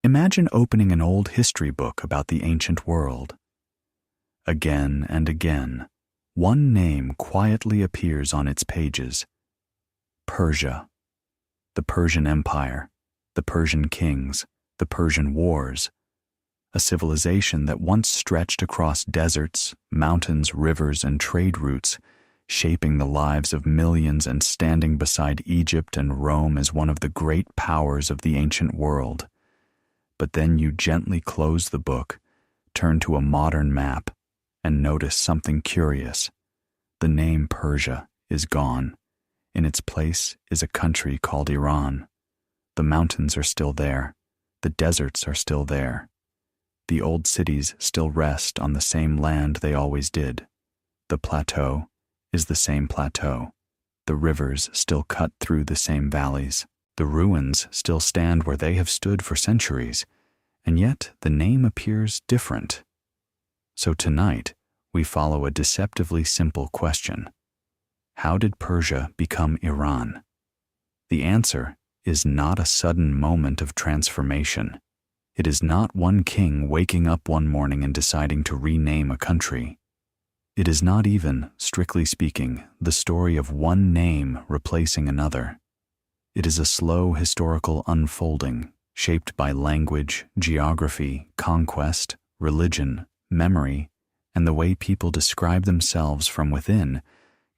Imagine opening an old history book about the ancient world. Again and again, one name quietly appears on its pages: Persia, the Persian Empire, the Persian kings, the Persian wars, a civilization that once stretched across deserts, mountains, rivers, and trade routes, shaping the lives of millions and standing beside Egypt and Rome as one of the great powers of the ancient world. But then you gently close the book, turn to a modern map, and notice something curious. The name Persia is gone. In its place is a country called Iran. The mountains are still there. The deserts are still there. The old cities still rest on the same land they always did. The plateau is the same plateau. The rivers still cut through the same valleys. The ruins still stand where they have stood for centuries, and yet the name appears different. So tonight, we follow a deceptively simple question. How did Persia become Iran? The answer is not a sudden moment of transformation. It is not one king waking up one morning and deciding to rename a country. It is not even, strictly speaking, the story of one name replacing another. It is a slow historical unfolding, shaped by language, geography, conquest, religion, memory, and the way people describe themselves from within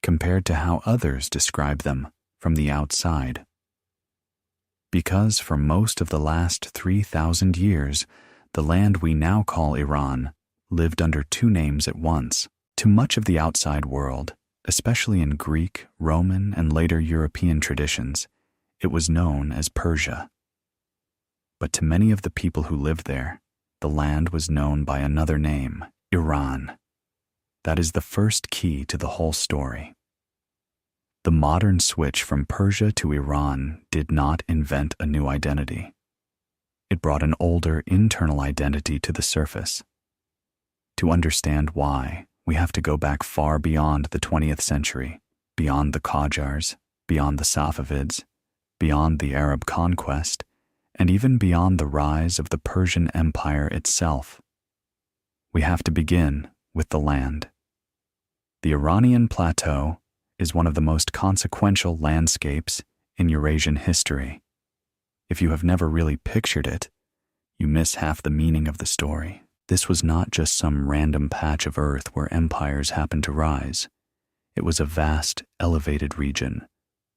compared to how others describe them from the outside. Because for most of the last 3,000 years, the land we now call Iran lived under two names at once. To much of the outside world, especially in Greek, Roman, and later European traditions, it was known as Persia. But to many of the people who lived there, the land was known by another name, Iran. That is the first key to the whole story. The modern switch from Persia to Iran did not invent a new identity. It brought an older internal identity to the surface. To understand why, we have to go back far beyond the 20th century, beyond the Qajars, beyond the Safavids, beyond the Arab conquest, and even beyond the rise of the Persian Empire itself. We have to begin with the land. The Iranian plateau is one of the most consequential landscapes in Eurasian history. If you have never really pictured it, you miss half the meaning of the story. This was not just some random patch of earth where empires happened to rise. It was a vast, elevated region,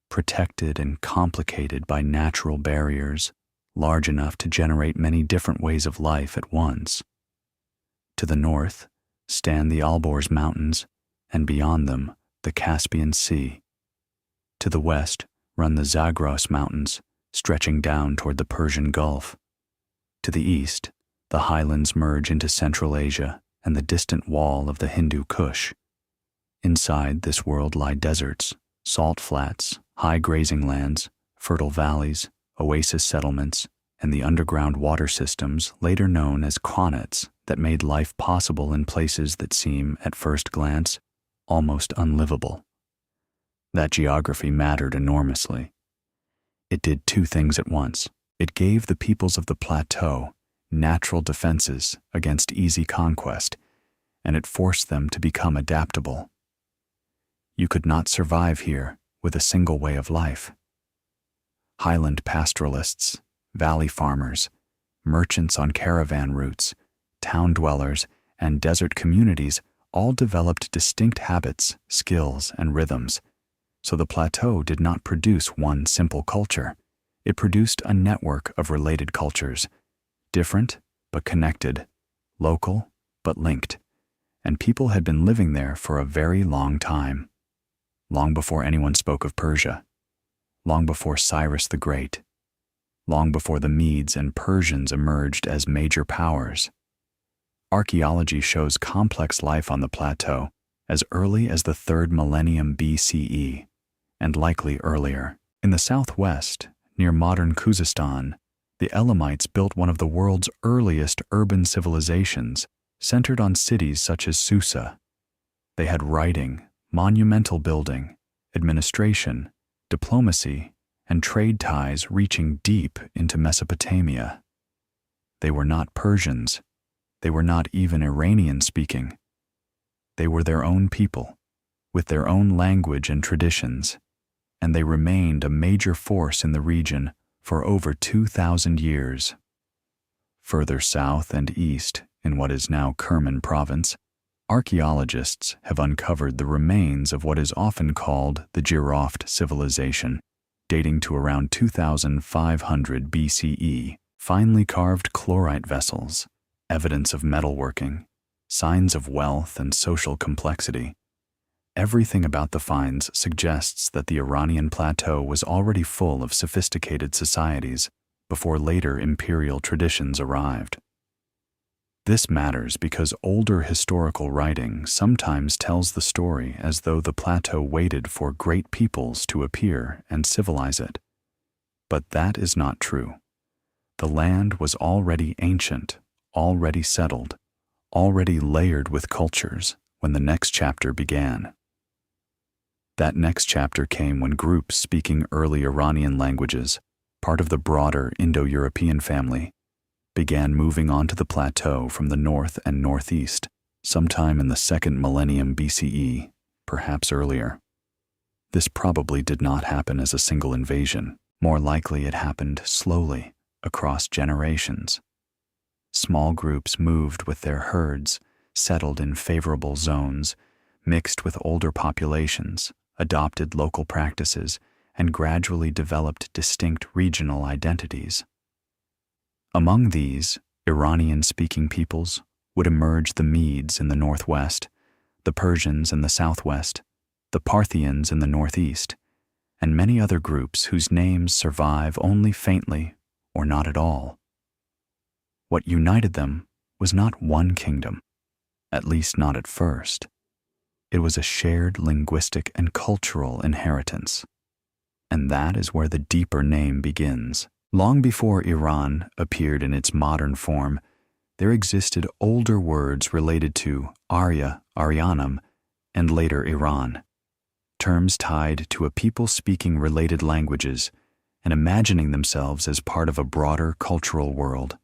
protected and complicated by natural barriers, large enough to generate many different ways of life at once. To the north stand the Alborz Mountains, and beyond them, the Caspian Sea. To the west run the Zagros Mountains, stretching down toward the Persian Gulf. To the east, the highlands merge into Central Asia and the distant wall of the Hindu Kush. Inside this world lie deserts, salt flats, high grazing lands, fertile valleys, oasis settlements, and the underground water systems later known as qanats that made life possible in places that seem, at first glance, almost unlivable. That geography mattered enormously. It did two things at once. It gave the peoples of the plateau natural defenses against easy conquest, and it forced them to become adaptable. You could not survive here with a single way of life. Highland pastoralists, valley farmers, merchants on caravan routes, town dwellers, and desert communities all developed distinct habits, skills, and rhythms. So the plateau did not produce one simple culture. It produced a network of related cultures, different but connected, local but linked, and people had been living there for a very long time, long before anyone spoke of Persia, long before Cyrus the Great, long before the Medes and Persians emerged as major powers. Archaeology shows complex life on the plateau as early as the 3rd millennium BCE, and likely earlier. In the southwest, near modern Khuzestan, the Elamites built one of the world's earliest urban civilizations, centered on cities such as Susa. They had writing, monumental building, administration, diplomacy, and trade ties reaching deep into Mesopotamia. They were not Persians. They were not even Iranian-speaking. They were their own people, with their own language and traditions, and they remained a major force in the region for over 2,000 years. Further south and east, in what is now Kerman province, archaeologists have uncovered the remains of what is often called the Jiroft civilization, dating to around 2500 BCE, finely carved chlorite vessels, evidence of metalworking, signs of wealth and social complexity. Everything about the finds suggests that the Iranian plateau was already full of sophisticated societies before later imperial traditions arrived. This matters because older historical writing sometimes tells the story as though the plateau waited for great peoples to appear and civilize it. But that is not true. The land was already ancient, already settled, already layered with cultures when the next chapter began. That next chapter came when groups speaking early Iranian languages, part of the broader Indo-European family, began moving onto the plateau from the north and northeast, sometime in the 2nd millennium BCE, perhaps earlier. This probably did not happen as a single invasion. More likely it happened slowly, across generations. Small groups moved with their herds, settled in favorable zones, mixed with older populations, adopted local practices, and gradually developed distinct regional identities. Among these, Iranian-speaking peoples would emerge the Medes in the northwest, the Persians in the southwest, the Parthians in the northeast, and many other groups whose names survive only faintly or not at all. What united them was not one kingdom, at least not at first. It was a shared linguistic and cultural inheritance. And that is where the deeper name begins. Long before Iran appeared in its modern form, there existed older words related to Arya, Aryanum, and later Iran, terms tied to a people speaking related languages and imagining themselves as part of a broader cultural world.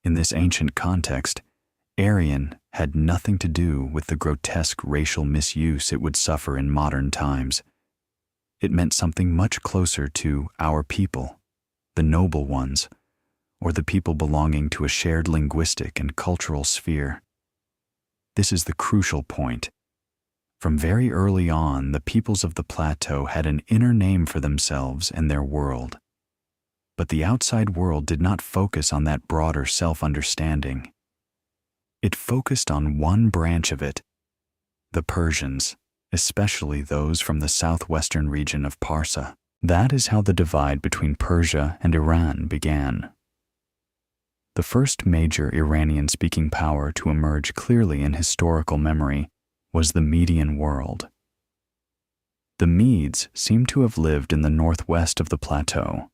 In this ancient context, Aryan had nothing to do with the grotesque racial misuse it would suffer in modern times. It meant something much closer to our people, the noble ones, or the people belonging to a shared linguistic and cultural sphere. This is the crucial point. From very early on, the peoples of the plateau had an inner name for themselves and their world. But the outside world did not focus on that broader self-understanding. It focused on one branch of it, the Persians, especially those from the southwestern region of Parsa. That is how the divide between Persia and Iran began. The first major Iranian-speaking power to emerge clearly in historical memory was the Median world. The Medes seem to have lived in the northwest of the plateau,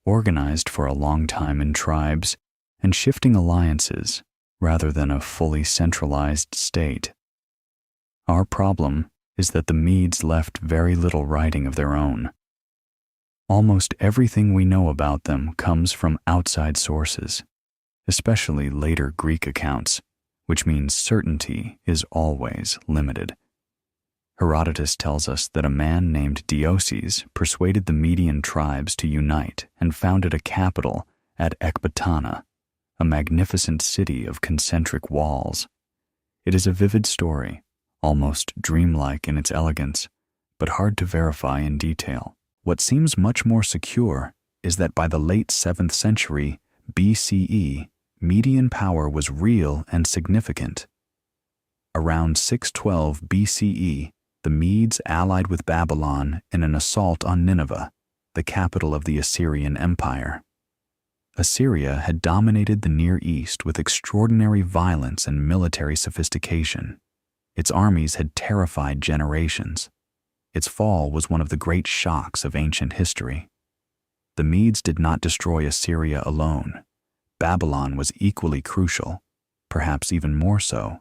organized for a long time in tribes and shifting alliances rather than a fully centralized state. Our problem is that the Medes left very little writing of their own. Almost everything we know about them comes from outside sources, especially later Greek accounts, which means certainty is always limited. Herodotus tells us that a man named Deioces persuaded the Median tribes to unite and founded a capital at Ecbatana, a magnificent city of concentric walls. It is a vivid story, almost dreamlike in its elegance, but hard to verify in detail. What seems much more secure is that by the late 7th century BCE, Median power was real and significant. Around 612 BCE, the Medes allied with Babylon in an assault on Nineveh, the capital of the Assyrian Empire. Assyria had dominated the Near East with extraordinary violence and military sophistication. Its armies had terrified generations. Its fall was one of the great shocks of ancient history. The Medes did not destroy Assyria alone. Babylon was equally crucial, perhaps even more so,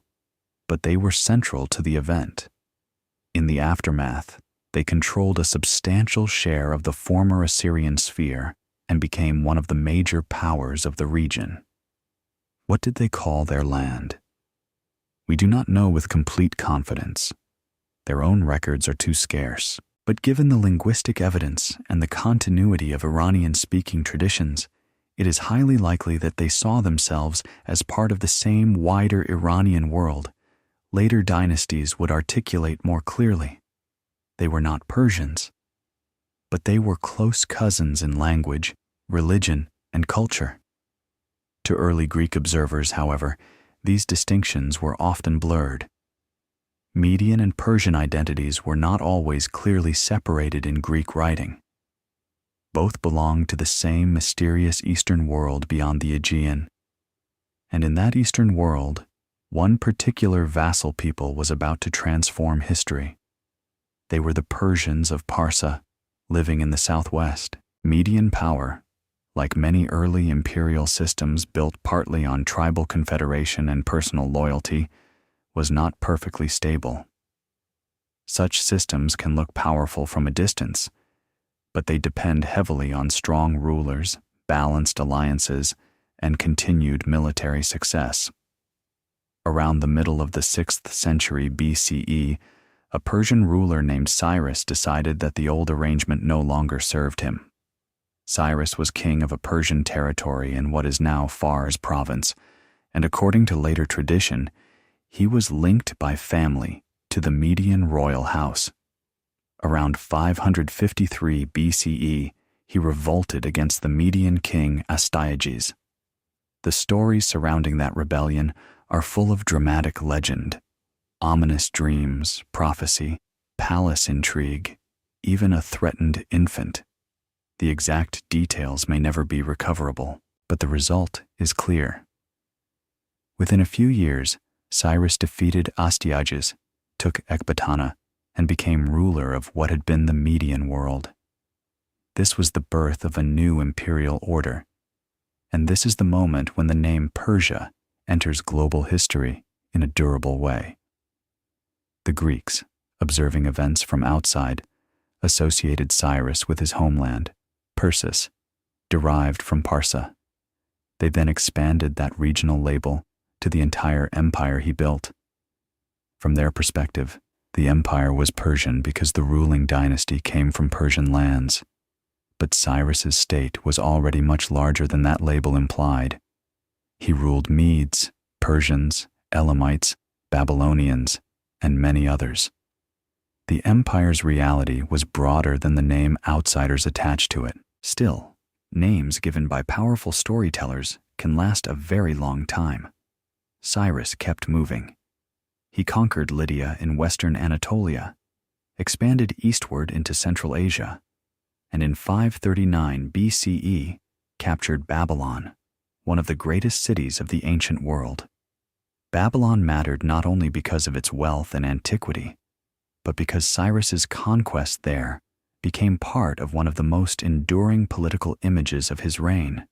but they were central to the event. In the aftermath, they controlled a substantial share of the former Assyrian sphere and became one of the major powers of the region. What did they call their land? We do not know with complete confidence. Their own records are too scarce. But given the linguistic evidence and the continuity of Iranian-speaking traditions, it is highly likely that they saw themselves as part of the same wider Iranian world. Later dynasties would articulate more clearly. They were not Persians, but they were close cousins in language, religion, and culture. To early Greek observers, however, these distinctions were often blurred. Median and Persian identities were not always clearly separated in Greek writing. Both belonged to the same mysterious Eastern world beyond the Aegean. And in that Eastern world, one particular vassal people was about to transform history. They were the Persians of Parsa, living in the southwest. Median power, like many early imperial systems built partly on tribal confederation and personal loyalty, was not perfectly stable. Such systems can look powerful from a distance, but they depend heavily on strong rulers, balanced alliances, and continued military success. Around the middle of the 6th century BCE, a Persian ruler named Cyrus decided that the old arrangement no longer served him. Cyrus was king of a Persian territory in what is now Fars province, and according to later tradition, he was linked by family to the Median royal house. Around 553 BCE, he revolted against the Median king Astyages. The stories surrounding that rebellion are full of dramatic legend, ominous dreams, prophecy, palace intrigue, even a threatened infant. The exact details may never be recoverable, but the result is clear. Within a few years, Cyrus defeated Astyages, took Ecbatana, and became ruler of what had been the Median world. This was the birth of a new imperial order, and this is the moment when the name Persia enters global history in a durable way. The Greeks, observing events from outside, associated Cyrus with his homeland, Persis, derived from Parsa. They then expanded that regional label to the entire empire he built. From their perspective, the empire was Persian because the ruling dynasty came from Persian lands. But Cyrus's state was already much larger than that label implied. He ruled Medes, Persians, Elamites, Babylonians, and many others. The empire's reality was broader than the name outsiders attached to it. Still, names given by powerful storytellers can last a very long time. Cyrus kept moving. He conquered Lydia in western Anatolia, expanded eastward into Central Asia, and in 539 BCE captured Babylon, one of the greatest cities of the ancient world. Babylon mattered not only because of its wealth and antiquity, but because Cyrus's conquest there became part of one of the most enduring political images of his reign,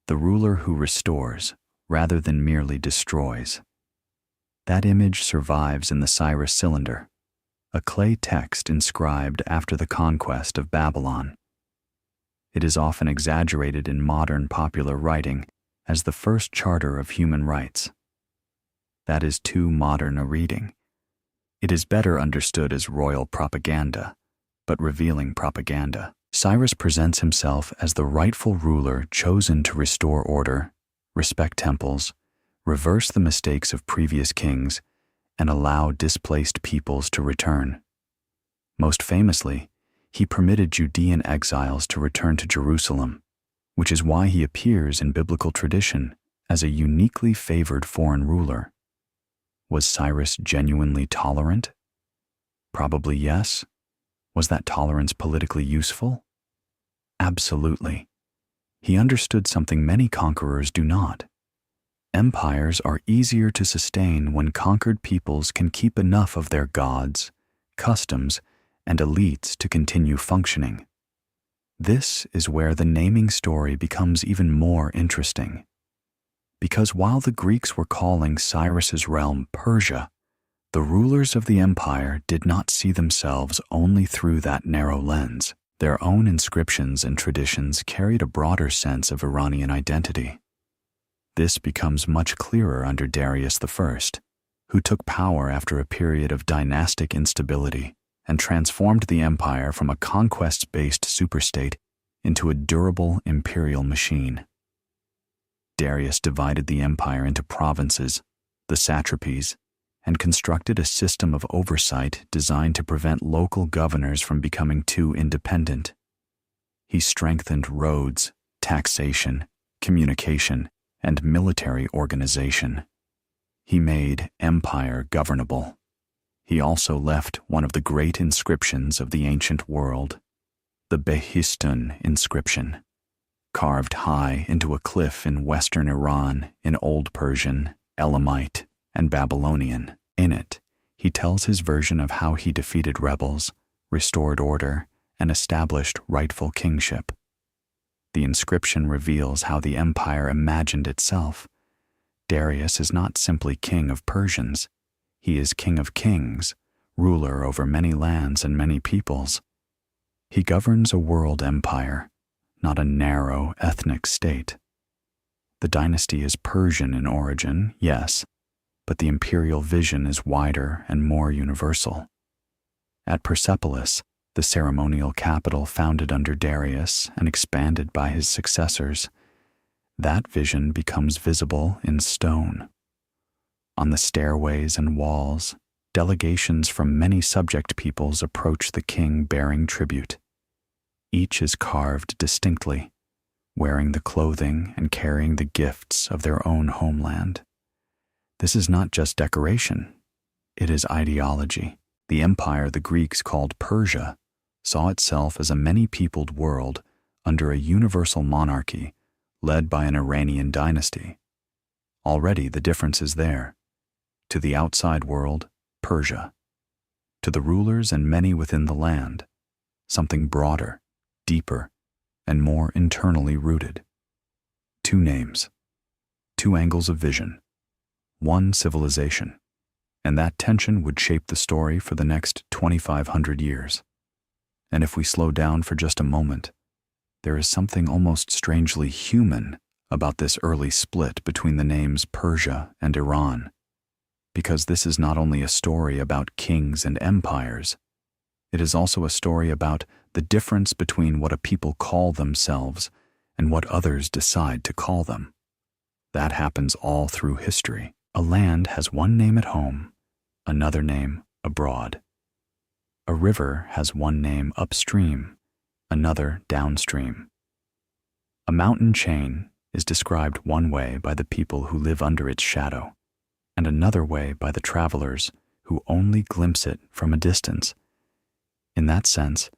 the ruler who restores rather than merely destroys. That image survives in the Cyrus Cylinder, a clay text inscribed after the conquest of Babylon. It is often exaggerated in modern popular writing as the first charter of human rights. That is too modern a reading. It is better understood as royal propaganda, but revealing propaganda. Cyrus presents himself as the rightful ruler chosen to restore order, respect temples, reverse the mistakes of previous kings, and allow displaced peoples to return. Most famously, he permitted Judean exiles to return to Jerusalem, which is why he appears in biblical tradition as a uniquely favored foreign ruler. Was Cyrus genuinely tolerant? Probably yes. Was that tolerance politically useful? Absolutely. He understood something many conquerors do not. Empires are easier to sustain when conquered peoples can keep enough of their gods, customs, and elites to continue functioning. This is where the naming story becomes even more interesting. Because while the Greeks were calling Cyrus's realm Persia, the rulers of the empire did not see themselves only through that narrow lens. Their own inscriptions and traditions carried a broader sense of Iranian identity. This becomes much clearer under Darius I, who took power after a period of dynastic instability and transformed the empire from a conquest-based superstate into a durable imperial machine. Darius divided the empire into provinces, the satrapies, and constructed a system of oversight designed to prevent local governors from becoming too independent. He strengthened roads, taxation, communication, and military organization. He made empire governable. He also left one of the great inscriptions of the ancient world, the Behistun inscription, carved high into a cliff in western Iran in Old Persian, Elamite, and Babylonian. In it, he tells his version of how he defeated rebels, restored order, and established rightful kingship. The inscription reveals how the empire imagined itself. Darius is not simply king of Persians. He is king of kings, ruler over many lands and many peoples. He governs a world empire, not a narrow ethnic state. The dynasty is Persian in origin, yes, but the imperial vision is wider and more universal. At Persepolis, the ceremonial capital founded under Darius and expanded by his successors, that vision becomes visible in stone. On the stairways and walls, delegations from many subject peoples approach the king bearing tribute. Each is carved distinctly, wearing the clothing and carrying the gifts of their own homeland. This is not just decoration, it is ideology. The empire the Greeks called Persia saw itself as a many-peopled world under a universal monarchy led by an Iranian dynasty. Already the difference is there. To the outside world, Persia. To the rulers and many within the land, something broader, deeper, and more internally rooted. Two names, two angles of vision, one civilization, and that tension would shape the story for the next 2,500 years. And if we slow down for just a moment, there is something almost strangely human about this early split between the names Persia and Iran, because this is not only a story about kings and empires, it is also a story about the difference between what a people call themselves and what others decide to call them. That happens all through history. A land has one name at home, another name abroad. A river has one name upstream, another downstream. A mountain chain is described one way by the people who live under its shadow, and another way by the travelers who only glimpse it from a distance. In that sense,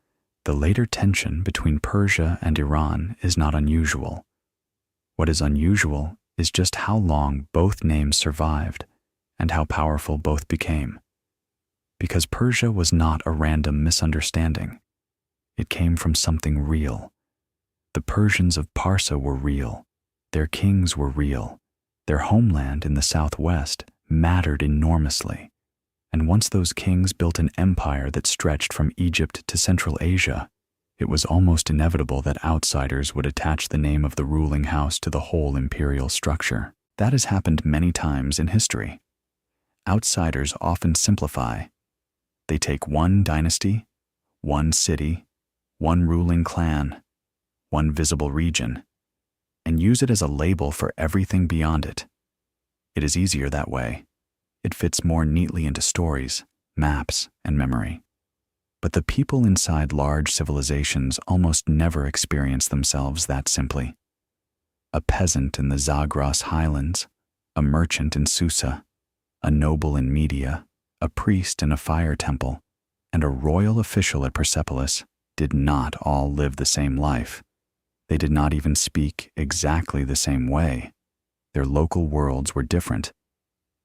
the later tension between Persia and Iran is not unusual. What is unusual is just how long both names survived and how powerful both became. Because Persia was not a random misunderstanding. It came from something real. The Persians of Parsa were real. Their kings were real. Their homeland in the southwest mattered enormously. And once those kings built an empire that stretched from Egypt to Central Asia, it was almost inevitable that outsiders would attach the name of the ruling house to the whole imperial structure. That has happened many times in history. Outsiders often simplify. They take one dynasty, one city, one ruling clan, one visible region, and use it as a label for everything beyond it. It is easier that way. It fits more neatly into stories, maps, and memory. But the people inside large civilizations almost never experience themselves that simply. A peasant in the Zagros highlands, a merchant in Susa, a noble in Media, a priest in a fire temple, and a royal official at Persepolis did not all live the same life. They did not even speak exactly the same way. Their local worlds were different.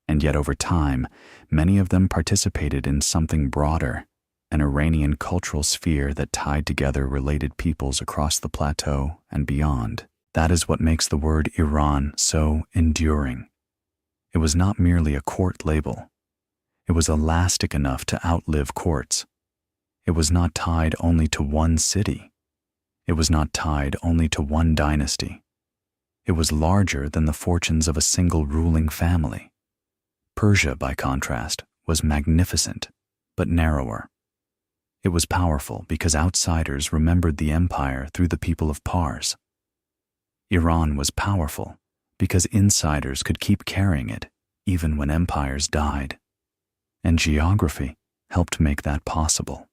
And yet over time, many of them participated in something broader, an Iranian cultural sphere that tied together related peoples across the plateau and beyond. That is what makes the word Iran so enduring. It was not merely a court label. It was elastic enough to outlive courts. It was not tied only to one city. It was not tied only to one dynasty. It was larger than the fortunes of a single ruling family. Persia, by contrast, was magnificent, but narrower. It was powerful because outsiders remembered the empire through the people of Pars. Iran was powerful because insiders could keep carrying it even when empires died. And geography helped make that possible.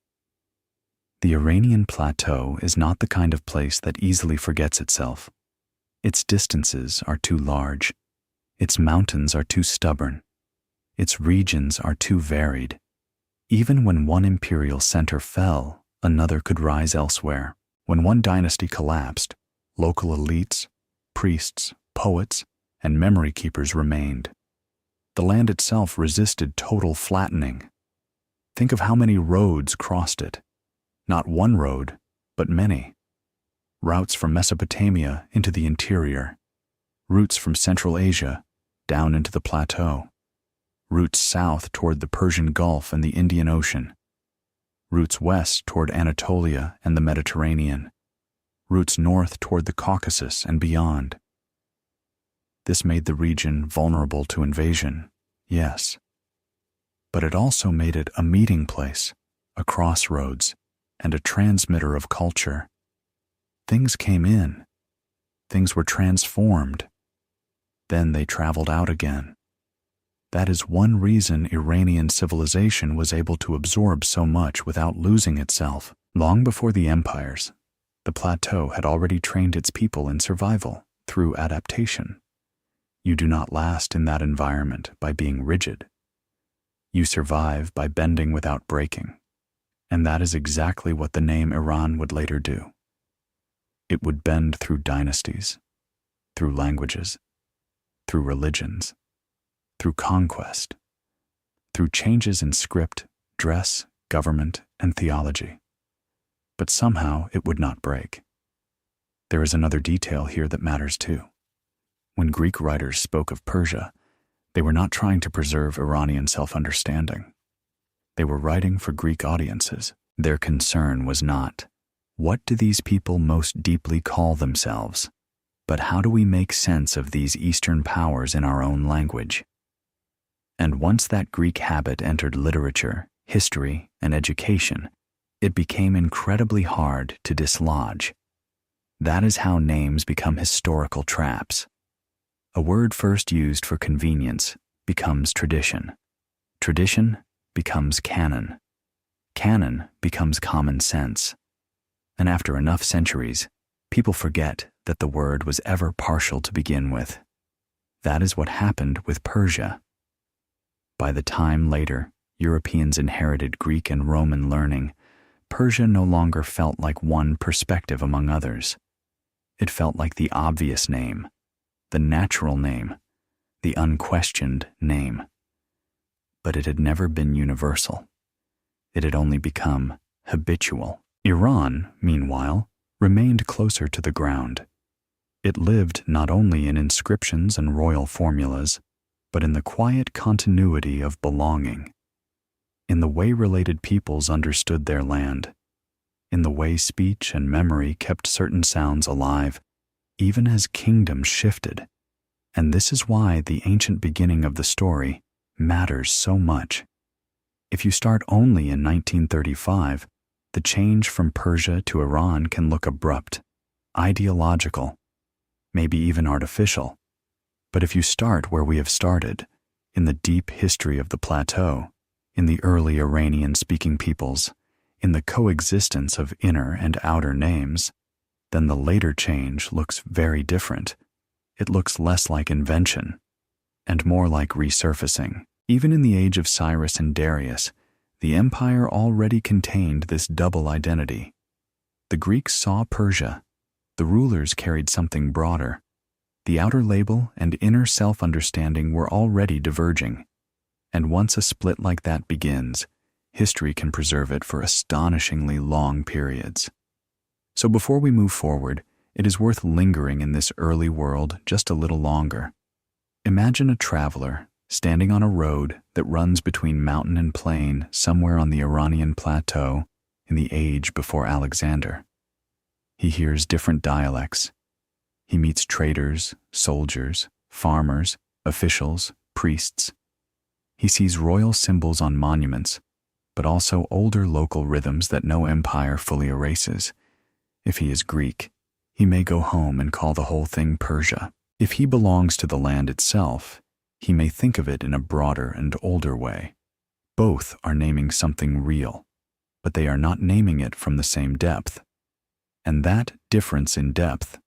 The Iranian plateau is not the kind of place that easily forgets itself. Its distances are too large. Its mountains are too stubborn. Its regions are too varied. Even when one imperial center fell, another could rise elsewhere. When one dynasty collapsed, local elites, priests, poets, and memory keepers remained. The land itself resisted total flattening. Think of how many roads crossed it. Not one road, but many. Routes from Mesopotamia into the interior. Routes from Central Asia down into the plateau. Routes south toward the Persian Gulf and the Indian Ocean. Routes west toward Anatolia and the Mediterranean. Routes north toward the Caucasus and beyond. This made the region vulnerable to invasion, yes. But it also made it a meeting place, a crossroads, and a transmitter of culture. Things came in. Things were transformed. Then they traveled out again. That is one reason Iranian civilization was able to absorb so much without losing itself. Long before the empires, the plateau had already trained its people in survival through adaptation. You do not last in that environment by being rigid. You survive by bending without breaking. And that is exactly what the name Iran would later do. It would bend through dynasties, through languages, through religions, through conquest, through changes in script, dress, government, and theology. But somehow it would not break. There is another detail here that matters too. When Greek writers spoke of Persia, they were not trying to preserve Iranian self-understanding. They were writing for Greek audiences. Their concern was not, what do these people most deeply call themselves, but how do we make sense of these Eastern powers in our own language? And once that Greek habit entered literature, history, and education, it became incredibly hard to dislodge. That is how names become historical traps. A word first used for convenience becomes tradition. Tradition becomes canon. Canon becomes common sense. And after enough centuries, people forget that the word was ever partial to begin with. That is what happened with Persia. By the time later Europeans inherited Greek and Roman learning, Persia no longer felt like one perspective among others. It felt like the obvious name, the natural name, the unquestioned name. But it had never been universal. It had only become habitual. Iran, meanwhile, remained closer to the ground. It lived not only in inscriptions and royal formulas, but in the quiet continuity of belonging, in the way related peoples understood their land, in the way speech and memory kept certain sounds alive, even as kingdoms shifted. And this is why the ancient beginning of the story matters so much. If you start only in 1935, the change from Persia to Iran can look abrupt, ideological, maybe even artificial. But if you start where we have started, in the deep history of the plateau, in the early Iranian-speaking peoples, in the coexistence of inner and outer names, then the later change looks very different. It looks less like invention, and more like resurfacing. Even in the age of Cyrus and Darius, the empire already contained this double identity. The Greeks saw Persia. The rulers carried something broader. The outer label and inner self-understanding were already diverging. And once a split like that begins, history can preserve it for astonishingly long periods. So before we move forward, it is worth lingering in this early world just a little longer. Imagine a traveler standing on a road that runs between mountain and plain somewhere on the Iranian plateau in the age before Alexander. He hears different dialects. He meets traders, soldiers, farmers, officials, priests. He sees royal symbols on monuments, but also older local rhythms that no empire fully erases. If he is Greek, he may go home and call the whole thing Persia. If he belongs to the land itself, he may think of it in a broader and older way. Both are naming something real, but they are not naming it from the same depth. And that difference in depth,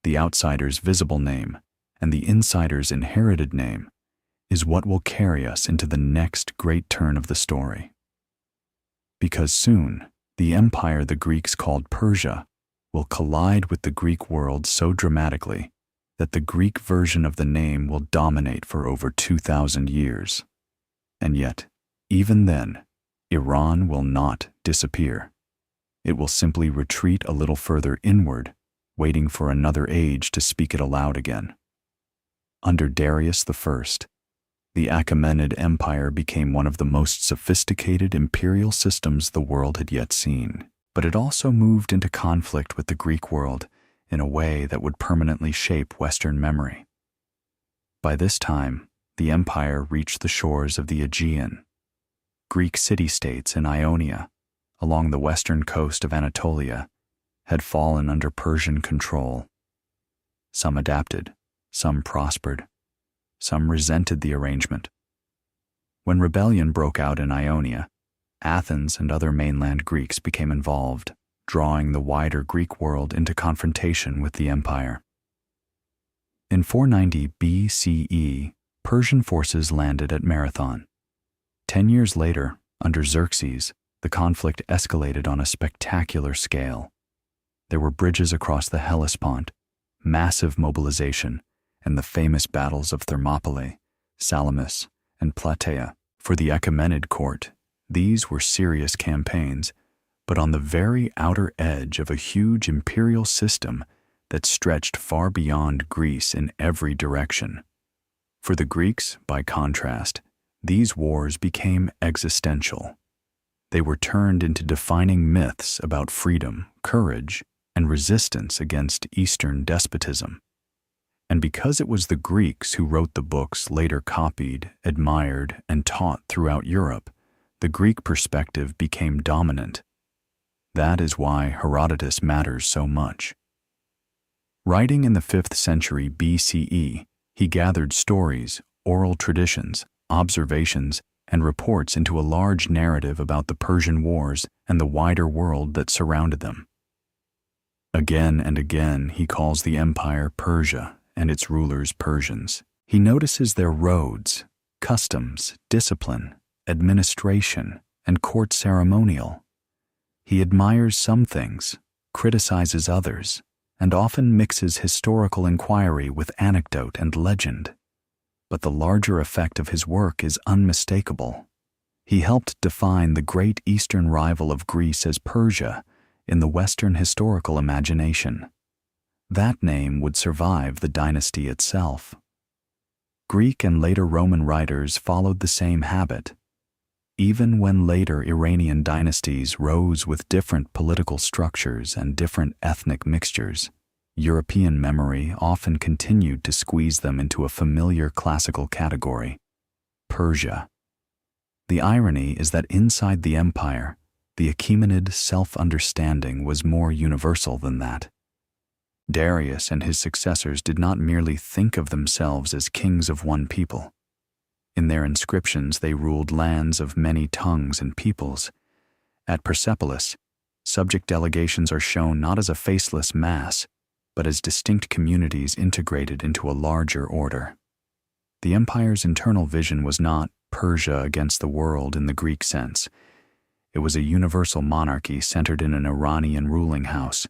the outsider's visible name and the insider's inherited name, is what will carry us into the next great turn of the story. Because soon, the empire the Greeks called Persia will collide with the Greek world so dramatically that the Greek version of the name will dominate for over 2,000 years. And yet, even then, Iran will not disappear. It will simply retreat a little further inward, waiting for another age to speak it aloud again. Under Darius I, the Achaemenid Empire became one of the most sophisticated imperial systems the world had yet seen, but it also moved into conflict with the Greek world in a way that would permanently shape Western memory. By this time, the empire reached the shores of the Aegean. Greek city-states in Ionia, along the western coast of Anatolia, had fallen under Persian control. Some adapted, some prospered, some resented the arrangement. When rebellion broke out in Ionia, Athens and other mainland Greeks became involved, drawing the wider Greek world into confrontation with the empire. In 490 BCE, Persian forces landed at Marathon. 10 years later, under Xerxes, the conflict escalated on a spectacular scale. There were bridges across the Hellespont, massive mobilization, and the famous battles of Thermopylae, Salamis, and Plataea. For the Achaemenid court, these were serious campaigns, but on the very outer edge of a huge imperial system that stretched far beyond Greece in every direction. For the Greeks, by contrast, these wars became existential. They were turned into defining myths about freedom, courage, and resistance against Eastern despotism. And because it was the Greeks who wrote the books later copied, admired, and taught throughout Europe, the Greek perspective became dominant. That is why Herodotus matters so much. Writing in the 5th century BCE, he gathered stories, oral traditions, observations, and reports into a large narrative about the Persian wars and the wider world that surrounded them. Again and again, he calls the empire Persia and its rulers Persians. He notices their roads, customs, discipline, administration, and court ceremonial. He admires some things, criticizes others, and often mixes historical inquiry with anecdote and legend. But the larger effect of his work is unmistakable. He helped define the great eastern rival of Greece as Persia in the Western historical imagination. That name would survive the dynasty itself. Greek and later Roman writers followed the same habit. Even when later Iranian dynasties rose with different political structures and different ethnic mixtures, European memory often continued to squeeze them into a familiar classical category: Persia. The irony is that inside the empire, the Achaemenid self-understanding was more universal than that. Darius and his successors did not merely think of themselves as kings of one people. In their inscriptions, they ruled lands of many tongues and peoples. At Persepolis, subject delegations are shown not as a faceless mass, but as distinct communities integrated into a larger order. The empire's internal vision was not Persia against the world in the Greek sense. It was a universal monarchy centered in an Iranian ruling house.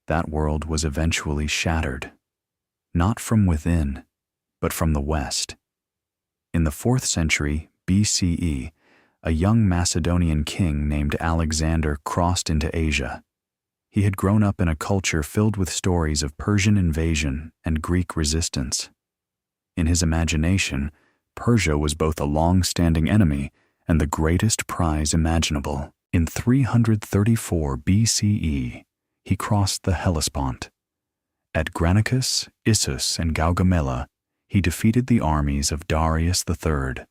That world was eventually shattered, not from within, but from the west. In the 4th century BCE, a young Macedonian king named Alexander crossed into Asia. He had grown up in a culture filled with stories of Persian invasion and Greek resistance. In his imagination, Persia was both a long-standing enemy and the greatest prize imaginable. In 334 BCE, he crossed the Hellespont. At Granicus, Issus, and Gaugamela, he defeated the armies of Darius III.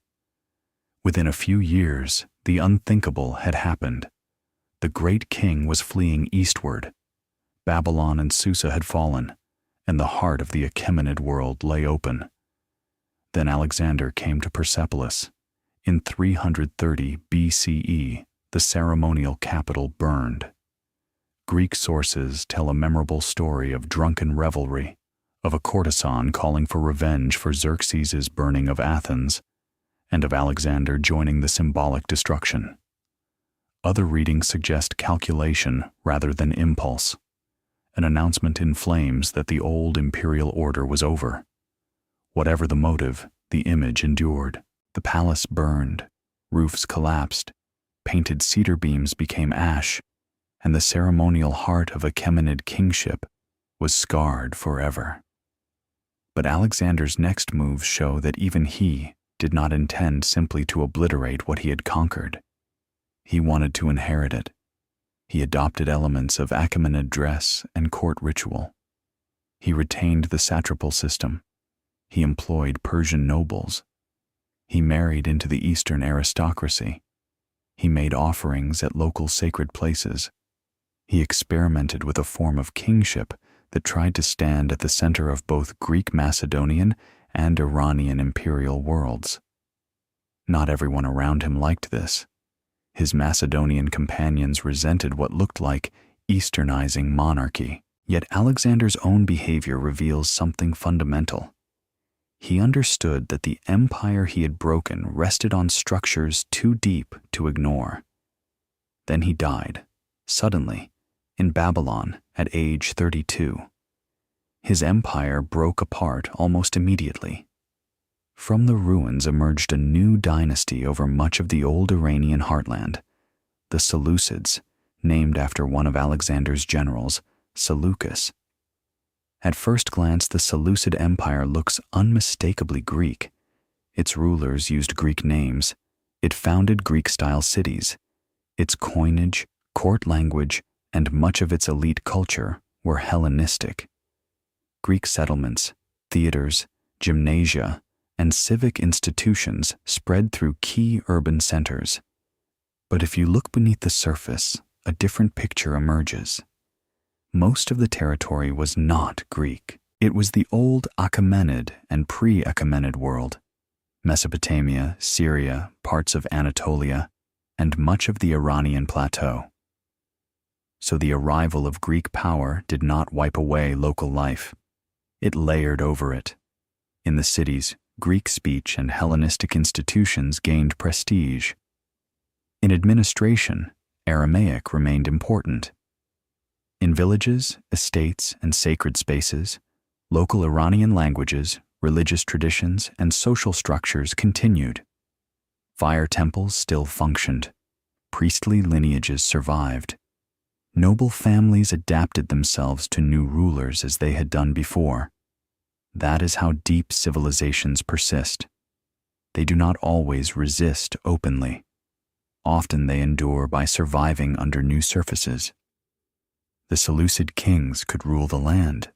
Within a few years, the unthinkable had happened. The great king was fleeing eastward. Babylon and Susa had fallen, and the heart of the Achaemenid world lay open. Then Alexander came to Persepolis. In 330 BCE, the ceremonial capital burned. Greek sources tell a memorable story of drunken revelry, of a courtesan calling for revenge for Xerxes' burning of Athens, and of Alexander joining the symbolic destruction. Other readings suggest calculation rather than impulse, an announcement in flames that the old imperial order was over. Whatever the motive, the image endured. The palace burned, roofs collapsed, painted cedar beams became ash, and the ceremonial heart of Achaemenid kingship was scarred forever. But Alexander's next moves show that even he did not intend simply to obliterate what he had conquered. He wanted to inherit it. He adopted elements of Achaemenid dress and court ritual. He retained the satrapal system. He employed Persian nobles. He married into the Eastern aristocracy. He made offerings at local sacred places. He experimented with a form of kingship that tried to stand at the center of both Greek Macedonian and Iranian imperial worlds. Not everyone around him liked this. His Macedonian companions resented what looked like Easternizing monarchy. Yet Alexander's own behavior reveals something fundamental. He understood that the empire he had broken rested on structures too deep to ignore. Then he died, suddenly, in Babylon at age 32. His empire broke apart almost immediately. From the ruins emerged a new dynasty over much of the old Iranian heartland, the Seleucids, named after one of Alexander's generals, Seleucus. At first glance, the Seleucid Empire looks unmistakably Greek. Its rulers used Greek names. It founded Greek-style cities. Its coinage, court language, and much of its elite culture were Hellenistic. Greek settlements, theaters, gymnasia, and civic institutions spread through key urban centers. But if you look beneath the surface, a different picture emerges. Most of the territory was not Greek. It was the old Achaemenid and pre-Achaemenid world. Mesopotamia, Syria, parts of Anatolia, and much of the Iranian plateau. So the arrival of Greek power did not wipe away local life. It layered over it. In the cities, Greek speech and Hellenistic institutions gained prestige. In administration, Aramaic remained important. In villages, estates, and sacred spaces, local Iranian languages, religious traditions, and social structures continued. Fire temples still functioned. Priestly lineages survived. Noble families adapted themselves to new rulers as they had done before. That is how deep civilizations persist. They do not always resist openly. Often they endure by surviving under new surfaces. The Seleucid kings could rule the land.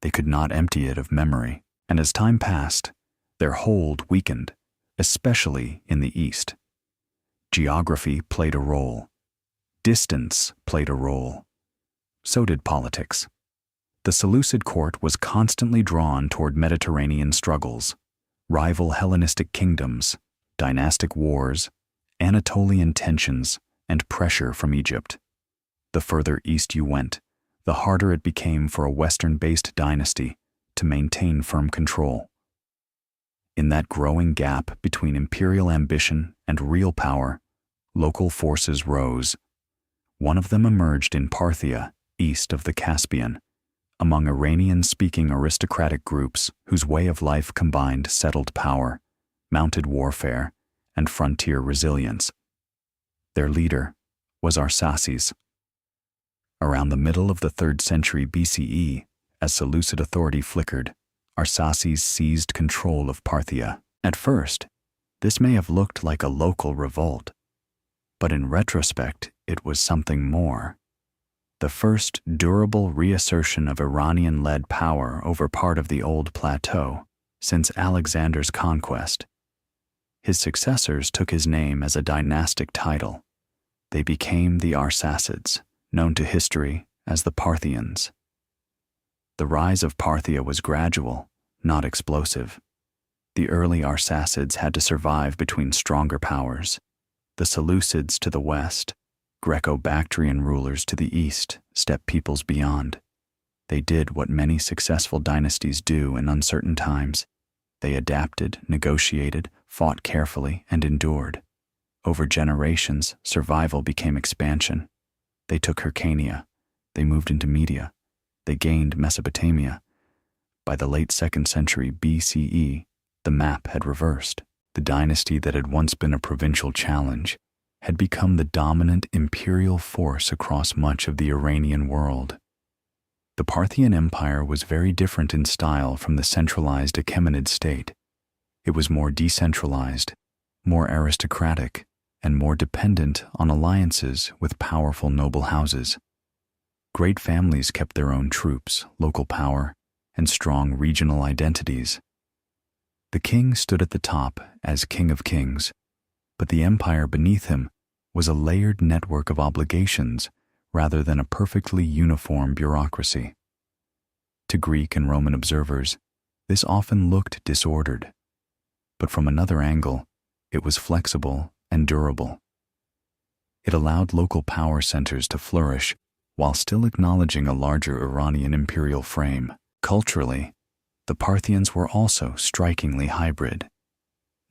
They could not empty it of memory, and as time passed, their hold weakened, especially in the east. Geography played a role. Distance played a role. So did politics. The Seleucid court was constantly drawn toward Mediterranean struggles, rival Hellenistic kingdoms, dynastic wars, Anatolian tensions, and pressure from Egypt. The further east you went, the harder it became for a Western-based dynasty to maintain firm control. In that growing gap between imperial ambition and real power, local forces rose. One of them emerged in Parthia, east of the Caspian, among Iranian-speaking aristocratic groups whose way of life combined settled power, mounted warfare, and frontier resilience. Their leader was Arsaces. Around the middle of the 3rd century BCE, as Seleucid authority flickered, Arsaces seized control of Parthia. At first, this may have looked like a local revolt, but in retrospect, it was something more. the first durable reassertion of Iranian-led power over part of the old plateau since Alexander's conquest. His successors took his name as a dynastic title. They became the Arsacids, known to history as the Parthians. The rise of Parthia was gradual, not explosive. The early Arsacids had to survive between stronger powers, the Seleucids to the west, Greco-Bactrian rulers to the east, steppe peoples beyond. They did what many successful dynasties do in uncertain times. They adapted, negotiated, fought carefully, and endured. Over generations, survival became expansion. They took Hyrcania. They moved into Media. They gained Mesopotamia. By the late 2nd century BCE, the map had reversed. The dynasty that had once been a provincial challenge had become the dominant imperial force across much of the Iranian world. The Parthian Empire was very different in style from the centralized Achaemenid state. It was more decentralized, more aristocratic, and more dependent on alliances with powerful noble houses. Great families kept their own troops, local power, and strong regional identities. The king stood at the top as king of kings, but the empire beneath him was a layered network of obligations rather than a perfectly uniform bureaucracy. To Greek and Roman observers, this often looked disordered, but from another angle, it was flexible and durable. It allowed local power centers to flourish while still acknowledging a larger Iranian imperial frame. Culturally, the Parthians were also strikingly hybrid.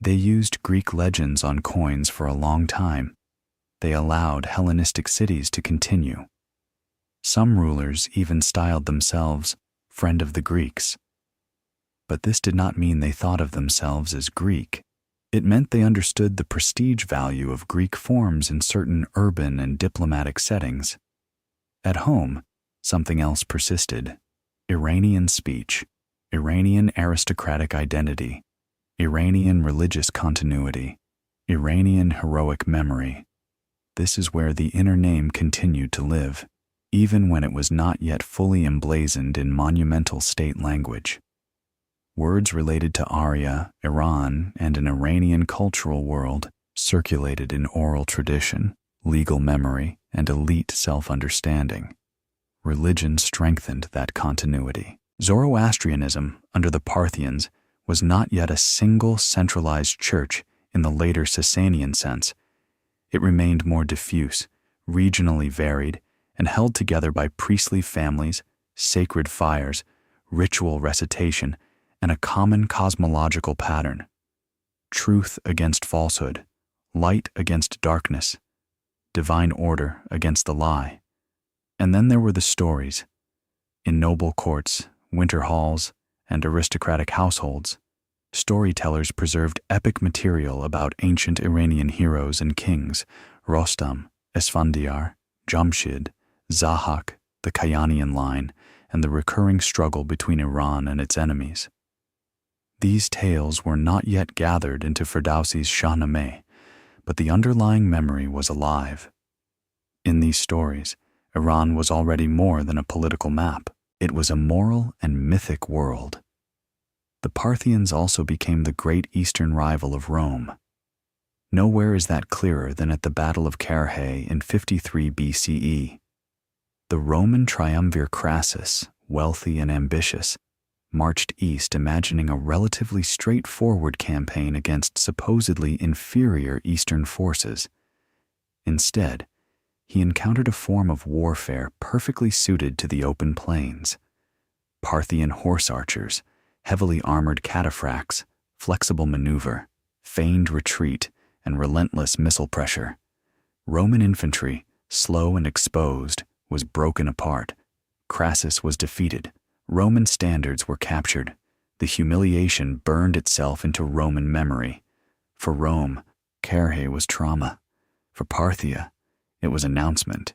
They used Greek legends on coins for a long time. They allowed Hellenistic cities to continue. Some rulers even styled themselves friend of the Greeks. But this did not mean they thought of themselves as Greek. It meant they understood the prestige value of Greek forms in certain urban and diplomatic settings. At home, something else persisted: Iranian speech, Iranian aristocratic identity, Iranian religious continuity, Iranian heroic memory. This is where the inner name continued to live, even when it was not yet fully emblazoned in monumental state language. Words related to Arya, Iran, and an Iranian cultural world circulated in oral tradition, legal memory, and elite self-understanding. Religion strengthened that continuity. Zoroastrianism, under the Parthians, was not yet a single centralized church in the later Sasanian sense. It remained more diffuse, regionally varied, and held together by priestly families, sacred fires, ritual recitation, and a common cosmological pattern: truth against falsehood, light against darkness, divine order against the lie. And then there were the stories. In noble courts, winter halls, and aristocratic households, storytellers preserved epic material about ancient Iranian heroes and kings: Rostam, Esfandiar, Jamshid, Zahak, the Kayanian line, and the recurring struggle between Iran and its enemies. These tales were not yet gathered into Ferdowsi's Shahnameh, but the underlying memory was alive. In these stories, Iran was already more than a political map. It was a moral and mythic world. The Parthians also became the great eastern rival of Rome. Nowhere is that clearer than at the Battle of Carrhae in 53 BCE. The Roman triumvir Crassus, wealthy and ambitious, marched east imagining a relatively straightforward campaign against supposedly inferior eastern forces. Instead, he encountered a form of warfare perfectly suited to the open plains: Parthian horse archers, heavily armored cataphracts, flexible maneuver, feigned retreat, and relentless missile pressure. Roman infantry, slow and exposed, was broken apart. Crassus was defeated. Roman standards were captured. The humiliation burned itself into Roman memory. For Rome, Carrhae was trauma. For Parthia, it was announcement.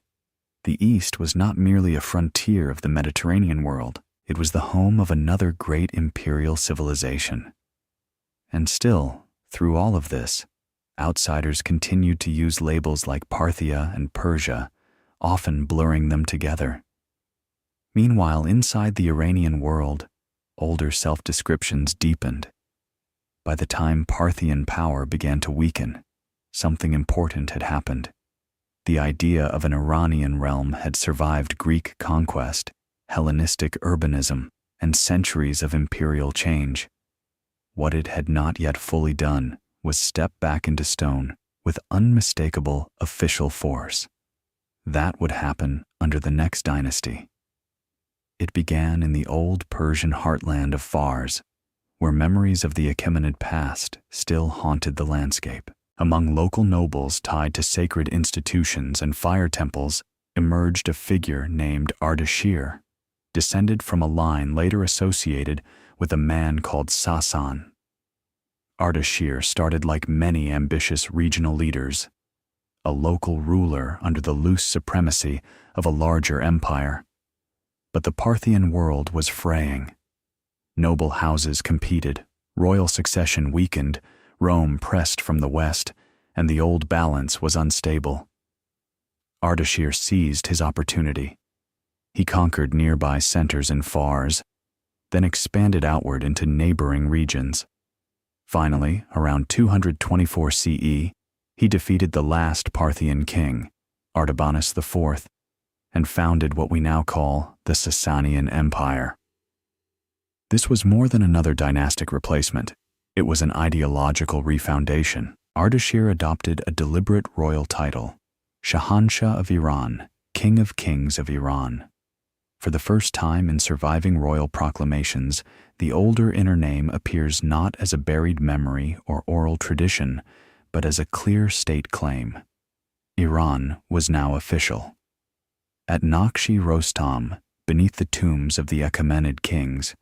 The East was not merely a frontier of the Mediterranean world. It was the home of another great imperial civilization. And still, through all of this, outsiders continued to use labels like Parthia and Persia, often blurring them together. Meanwhile, inside the Iranian world, older self-descriptions deepened. By the time Parthian power began to weaken, something important had happened. The idea of an Iranian realm had survived Greek conquest, Hellenistic urbanism, and centuries of imperial change. What it had not yet fully done was step back into stone with unmistakable official force. That would happen under the next dynasty. It began in the old Persian heartland of Fars, where memories of the Achaemenid past still haunted the landscape. Among local nobles tied to sacred institutions and fire temples emerged a figure named Ardashir, descended from a line later associated with a man called Sasan. Ardashir started like many ambitious regional leaders, a local ruler under the loose supremacy of a larger empire. But the Parthian world was fraying. Noble houses competed, royal succession weakened, Rome pressed from the west, and the old balance was unstable. Ardashir seized his opportunity. He conquered nearby centers in Fars, then expanded outward into neighboring regions. Finally, around 224 CE, he defeated the last Parthian king, Artabanus IV, and founded what we now call the Sasanian Empire. This was more than another dynastic replacement. It was an ideological refoundation. Ardashir adopted a deliberate royal title, Shahanshah of Iran, King of Kings of Iran. For the first time in surviving royal proclamations, the older inner name appears not as a buried memory or oral tradition, but as a clear state claim. Iran was now official. At Naqsh-i-Rostam, beneath the tombs of the Achaemenid kings,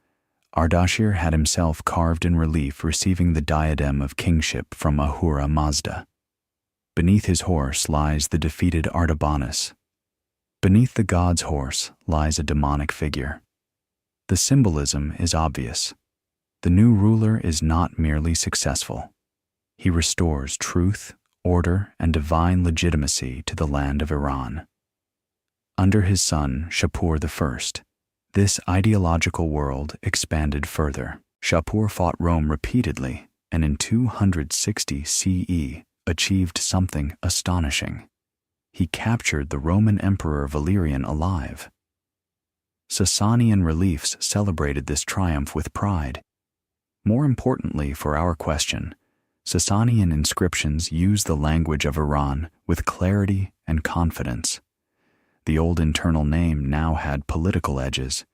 Ardashir had himself carved in relief receiving the diadem of kingship from Ahura Mazda. Beneath his horse lies the defeated Artabanus. Beneath the god's horse lies a demonic figure. The symbolism is obvious. The new ruler is not merely successful. He restores truth, order, and divine legitimacy to the land of Iran. Under his son, Shapur I, this ideological world expanded further. Shapur fought Rome repeatedly, and in 260 CE achieved something astonishing. He captured the Roman Emperor Valerian alive. Sasanian reliefs celebrated this triumph with pride. More importantly for our question, Sasanian inscriptions use the language of Iran with clarity and confidence. The old internal name now had political edges.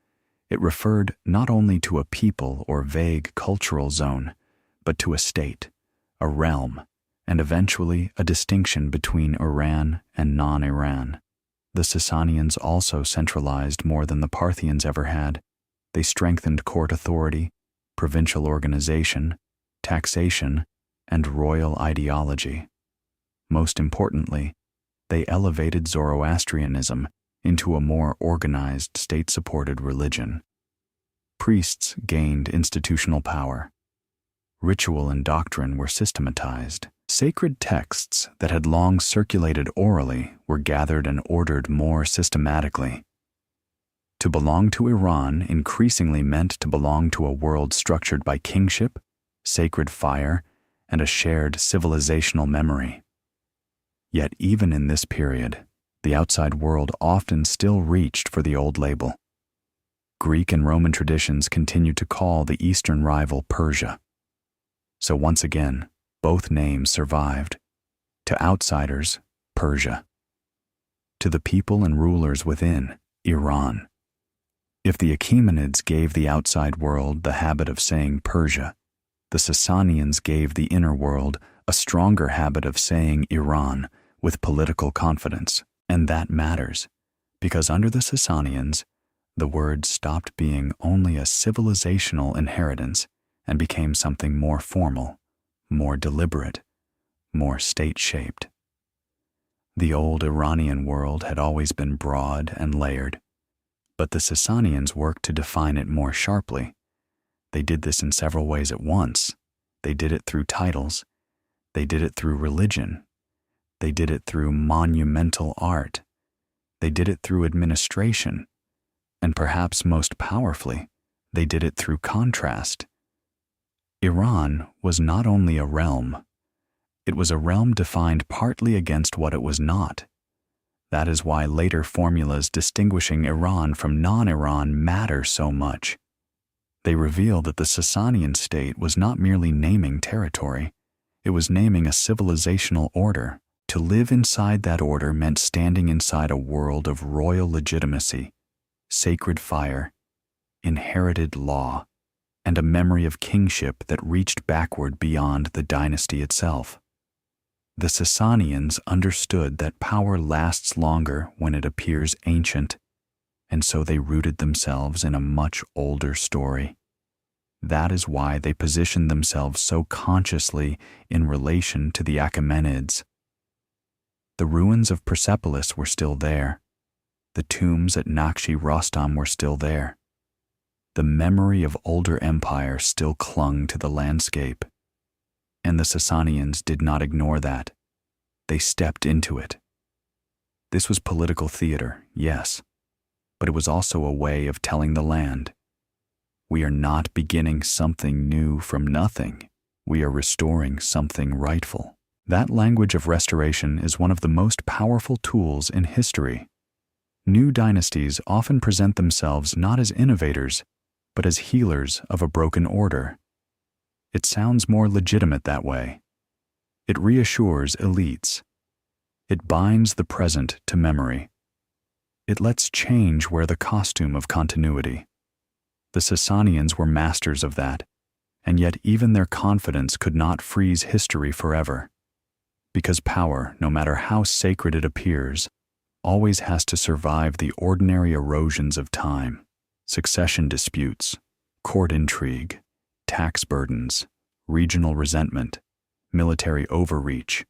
It referred not only to a people or vague cultural zone, but to a state, a realm, and eventually a distinction between Iran and non-Iran. The Sasanians also centralized more than the Parthians ever had. They strengthened court authority, provincial organization, taxation, and royal ideology. Most importantly, they elevated Zoroastrianism into a more organized state-supported religion. Priests gained institutional power. Ritual and doctrine were systematized. Sacred texts that had long circulated orally were gathered and ordered more systematically. To belong to Iran increasingly meant to belong to a world structured by kingship, sacred fire, and a shared civilizational memory. Yet even in this period, the outside world often still reached for the old label. Greek and Roman traditions continued to call the eastern rival Persia. So once again, both names survived. To outsiders, Persia. To the people and rulers within, Iran. If the Achaemenids gave the outside world the habit of saying Persia, the Sasanians gave the inner world a stronger habit of saying Iran with political confidence. And that matters, because under the Sasanians, the word stopped being only a civilizational inheritance and became something more formal, more deliberate, more state-shaped. The old Iranian world had always been broad and layered, but the Sasanians worked to define it more sharply. They did this in several ways at once. They did it through titles. They did it through religion. They did it through monumental art. They did it through administration, and perhaps most powerfully, they did it through contrast. Iran was not only a realm, it was a realm defined partly against what it was not. That is why later formulas distinguishing Iran from non-Iran matter so much. They reveal that the Sasanian state was not merely naming territory, it was naming a civilizational order. To live inside that order meant standing inside a world of royal legitimacy, sacred fire, inherited law, and a memory of kingship that reached backward beyond the dynasty itself. The Sasanians understood that power lasts longer when it appears ancient, and so they rooted themselves in a much older story. That is why they positioned themselves so consciously in relation to the Achaemenids. The ruins of Persepolis were still there. The tombs at Nakshi Rostam were still there. The memory of older empire still clung to the landscape. And the Sasanians did not ignore that. They stepped into it. This was political theater, yes, but it was also a way of telling the land. We are not beginning something new from nothing. We are restoring something rightful. That language of restoration is one of the most powerful tools in history. New dynasties often present themselves not as innovators, but as healers of a broken order. It sounds more legitimate that way. It reassures elites. It binds the present to memory. It lets change wear the costume of continuity. The Sasanians were masters of that, and yet even their confidence could not freeze history forever. Because power, no matter how sacred it appears, always has to survive the ordinary erosions of time, succession disputes, court intrigue, tax burdens, regional resentment, military overreach,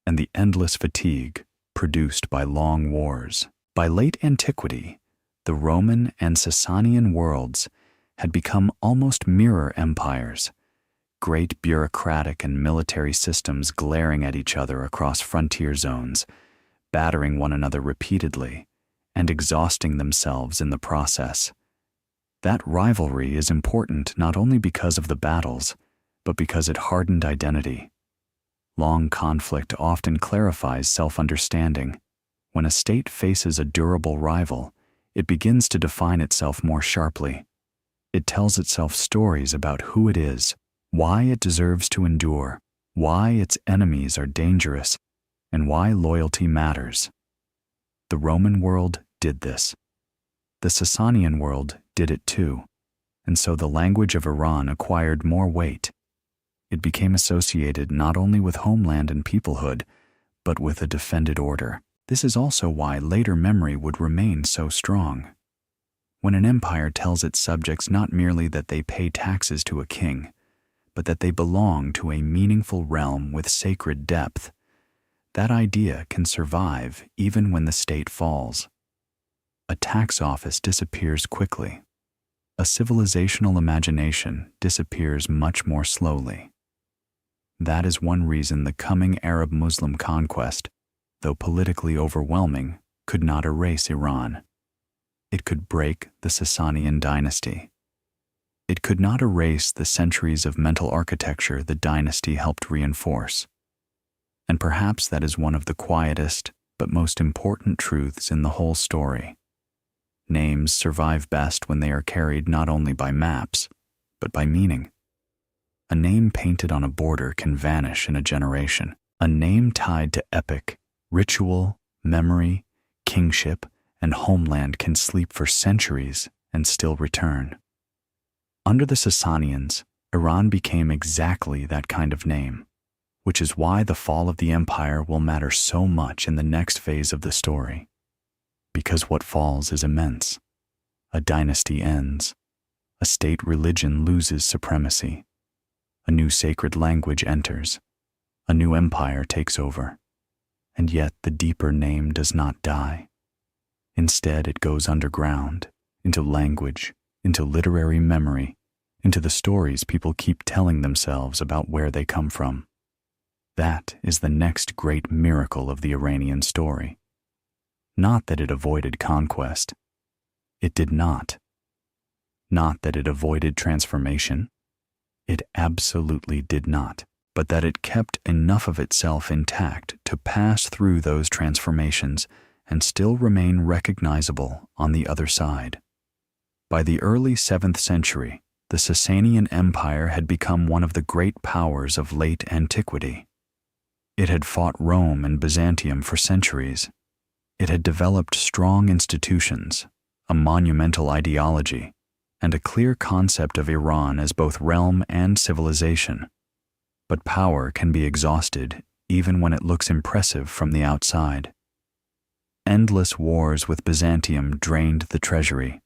and the endless fatigue produced by long wars. By late antiquity, the Roman and Sasanian worlds had become almost mirror empires, great bureaucratic and military systems glaring at each other across frontier zones, battering one another repeatedly, and exhausting themselves in the process. That rivalry is important not only because of the battles, but because it hardened identity. Long conflict often clarifies self-understanding. When a state faces a durable rival, it begins to define itself more sharply. It tells itself stories about who it is, why it deserves to endure, why its enemies are dangerous, and why loyalty matters. The Roman world did this. The Sasanian world did it too, and so the language of Iran acquired more weight. It became associated not only with homeland and peoplehood, but with a defended order. This is also why later memory would remain so strong. When an empire tells its subjects not merely that they pay taxes to a king, but that they belong to a meaningful realm with sacred depth, that idea can survive even when the state falls. A tax office disappears quickly. A civilizational imagination disappears much more slowly. That is one reason the coming Arab-Muslim conquest, though politically overwhelming, could not erase Iran. It could break the Sasanian dynasty. It could not erase the centuries of mental architecture the dynasty helped reinforce. And perhaps that is one of the quietest but most important truths in the whole story. Names survive best when they are carried not only by maps, but by meaning. A name painted on a border can vanish in a generation. A name tied to epic, ritual, memory, kingship, and homeland can sleep for centuries and still return. Under the Sasanians, Iran became exactly that kind of name, which is why the fall of the empire will matter so much in the next phase of the story. Because what falls is immense. A dynasty ends. A state religion loses supremacy. A new sacred language enters. A new empire takes over. And yet the deeper name does not die. Instead, it goes underground, into language, into literary memory, into the stories people keep telling themselves about where they come from. That is the next great miracle of the Iranian story. Not that it avoided conquest. It did not. Not that it avoided transformation. It absolutely did not, but that it kept enough of itself intact to pass through those transformations and still remain recognizable on the other side. By the early 7th century, the Sasanian Empire had become one of the great powers of late antiquity. It had fought Rome and Byzantium for centuries. It had developed strong institutions, a monumental ideology, and a clear concept of Iran as both realm and civilization. But power can be exhausted even when it looks impressive from the outside. Endless wars with Byzantium drained the treasury.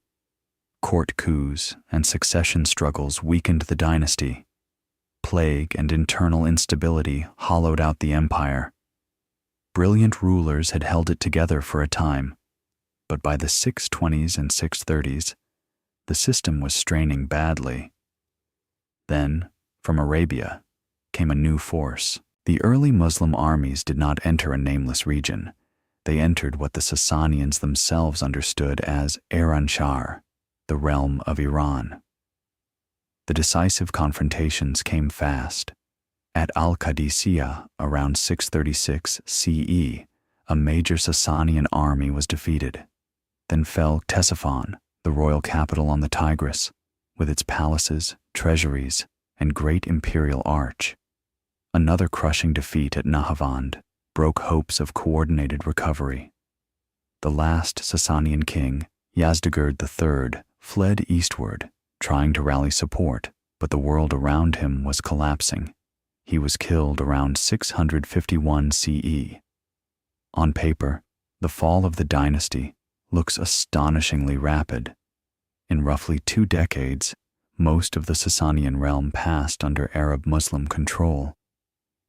Court coups and succession struggles weakened the dynasty. Plague and internal instability hollowed out the empire. Brilliant rulers had held it together for a time, but by the 620s and 630s, the system was straining badly. Then, from Arabia, came a new force. The early Muslim armies did not enter a nameless region. They entered what the Sasanians themselves understood as Iran-Shar, the realm of Iran. The decisive confrontations came fast. At Al-Qadisiyah, around 636 CE, a major Sasanian army was defeated. Then fell Ctesiphon, the royal capital on the Tigris, with its palaces, treasuries, and great imperial arch. Another crushing defeat at Nahavand broke hopes of coordinated recovery. The last Sasanian king, Yazdegerd III, fled eastward, trying to rally support, but the world around him was collapsing. He was killed around 651 CE. On paper, the fall of the dynasty looks astonishingly rapid. In roughly 2 decades, most of the Sasanian realm passed under Arab-Muslim control.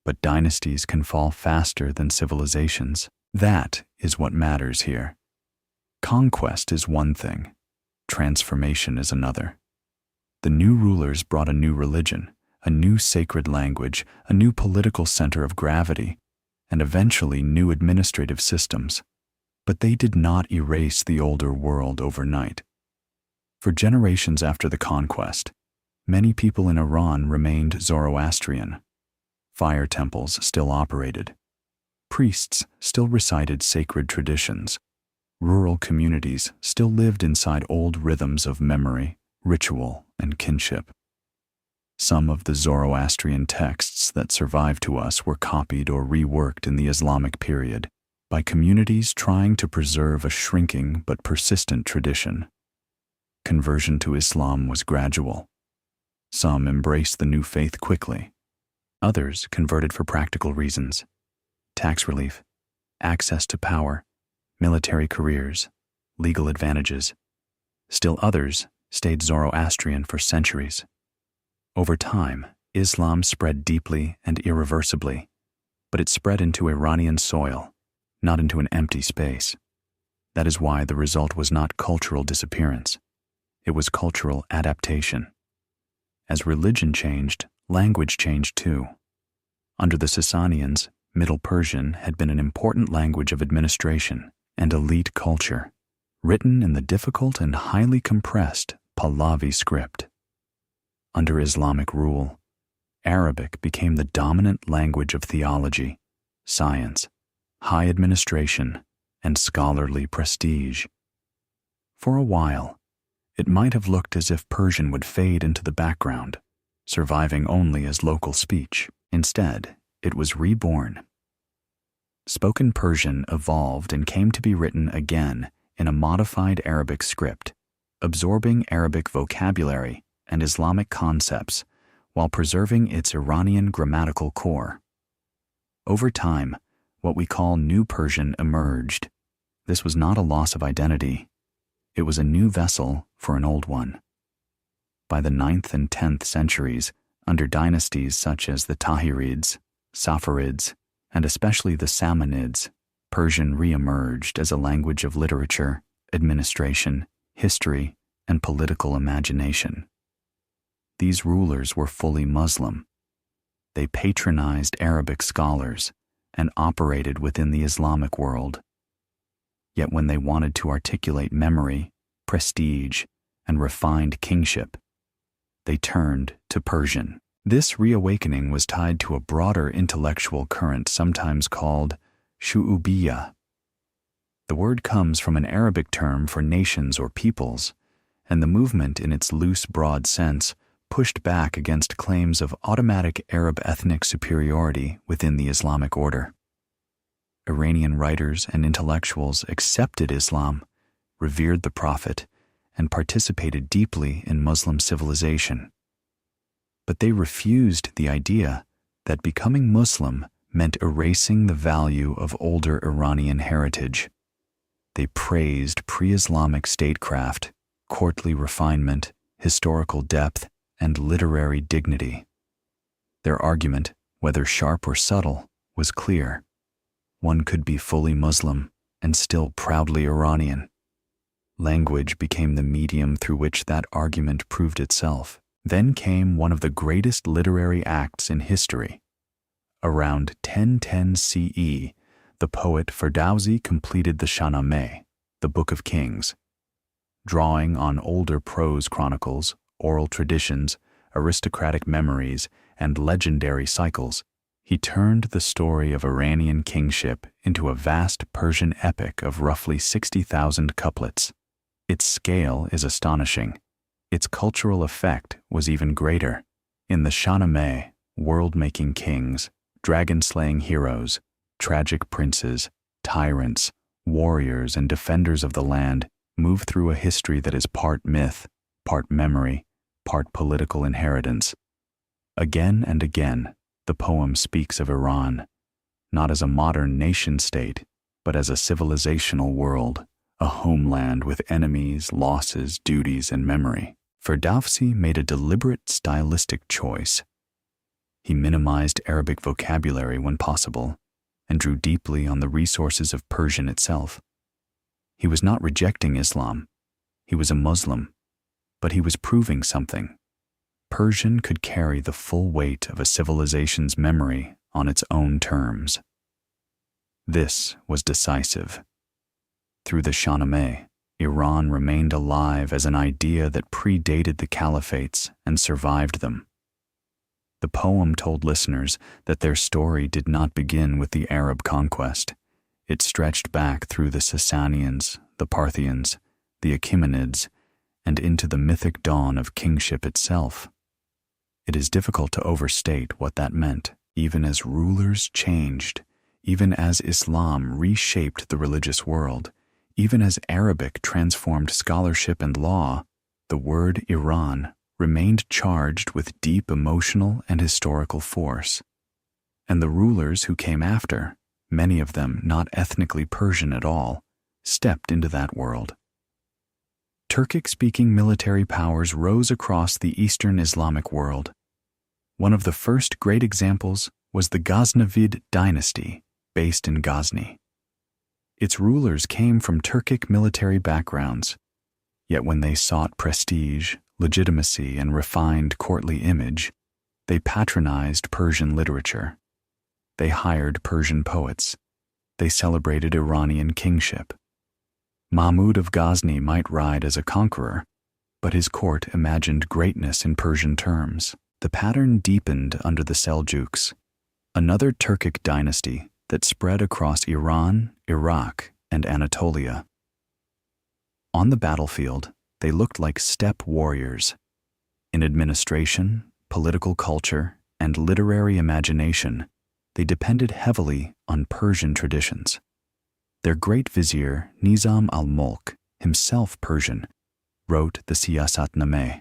But dynasties can fall faster than civilizations. That is what matters here. Conquest is one thing. Transformation is another. The new rulers brought a new religion, a new sacred language, a new political center of gravity, and eventually new administrative systems. But they did not erase the older world overnight. For generations after the conquest, many people in Iran remained Zoroastrian. Fire temples still operated. Priests still recited sacred traditions. Rural communities still lived inside old rhythms of memory, ritual, and kinship. Some of the Zoroastrian texts that survive to us were copied or reworked in the Islamic period by communities trying to preserve a shrinking but persistent tradition. Conversion to Islam was gradual. Some embraced the new faith quickly. Others converted for practical reasons: tax relief, access to power, military careers, legal advantages. Still others stayed Zoroastrian for centuries. Over time, Islam spread deeply and irreversibly, but it spread into Iranian soil, not into an empty space. That is why the result was not cultural disappearance. It was cultural adaptation. As religion changed, language changed too. Under the Sasanians, Middle Persian had been an important language of administration and elite culture, written in the difficult and highly compressed Pahlavi script. Under Islamic rule, Arabic became the dominant language of theology, science, high administration, and scholarly prestige. For a while, it might have looked as if Persian would fade into the background, surviving only as local speech. Instead, it was reborn. Spoken Persian evolved and came to be written again in a modified Arabic script, absorbing Arabic vocabulary and Islamic concepts while preserving its Iranian grammatical core. Over time, what we call New Persian emerged. This was not a loss of identity. It was a new vessel for an old one. By the 9th and 10th centuries, under dynasties such as the Tahirids, Saffarids, and especially the Samanids, Persian re-emerged as a language of literature, administration, history, and political imagination. These rulers were fully Muslim. They patronized Arabic scholars and operated within the Islamic world. Yet when they wanted to articulate memory, prestige, and refined kingship, they turned to Persian. This reawakening was tied to a broader intellectual current sometimes called shu'ubiyya. The word comes from an Arabic term for nations or peoples, and the movement in its loose, broad sense pushed back against claims of automatic Arab ethnic superiority within the Islamic order. Iranian writers and intellectuals accepted Islam, revered the Prophet, and participated deeply in Muslim civilization. But they refused the idea that becoming Muslim meant erasing the value of older Iranian heritage. They praised pre-Islamic statecraft, courtly refinement, historical depth, and literary dignity. Their argument, whether sharp or subtle, was clear. One could be fully Muslim and still proudly Iranian. Language became the medium through which that argument proved itself. Then came one of the greatest literary acts in history. Around 1010 CE, the poet Ferdowsi completed the Shahnameh, the Book of Kings. Drawing on older prose chronicles, oral traditions, aristocratic memories, and legendary cycles, he turned the story of Iranian kingship into a vast Persian epic of roughly 60,000 couplets. Its scale is astonishing. Its cultural effect was even greater. In the Shahnameh, world-making kings, dragon-slaying heroes, tragic princes, tyrants, warriors, and defenders of the land move through a history that is part myth, part memory, part political inheritance. Again and again, the poem speaks of Iran, not as a modern nation-state, but as a civilizational world, a homeland with enemies, losses, duties, and memory. Ferdowsi made a deliberate stylistic choice. He minimized Arabic vocabulary when possible, and drew deeply on the resources of Persian itself. He was not rejecting Islam. He was a Muslim, but he was proving something. Persian could carry the full weight of a civilization's memory on its own terms. This was decisive. Through the Shahnameh, Iran remained alive as an idea that predated the caliphates and survived them. The poem told listeners that their story did not begin with the Arab conquest. It stretched back through the Sasanians, the Parthians, the Achaemenids, and into the mythic dawn of kingship itself. It is difficult to overstate what that meant. Even as rulers changed, even as Islam reshaped the religious world, even as Arabic transformed scholarship and law, the word Iran remained charged with deep emotional and historical force. And the rulers who came after, many of them not ethnically Persian at all, stepped into that world. Turkic-speaking military powers rose across the Eastern Islamic world. One of the first great examples was the Ghaznavid dynasty, based in Ghazni. Its rulers came from Turkic military backgrounds, yet when they sought prestige, legitimacy, and refined courtly image, they patronized Persian literature. They hired Persian poets. They celebrated Iranian kingship. Mahmud of Ghazni might ride as a conqueror, but his court imagined greatness in Persian terms. The pattern deepened under the Seljuks, another Turkic dynasty that spread across Iran, Iraq, and Anatolia. On the battlefield, they looked like steppe warriors. In administration, political culture, and literary imagination, they depended heavily on Persian traditions. Their great vizier, Nizam al-Mulk, himself Persian, wrote the Siyasat-nameh,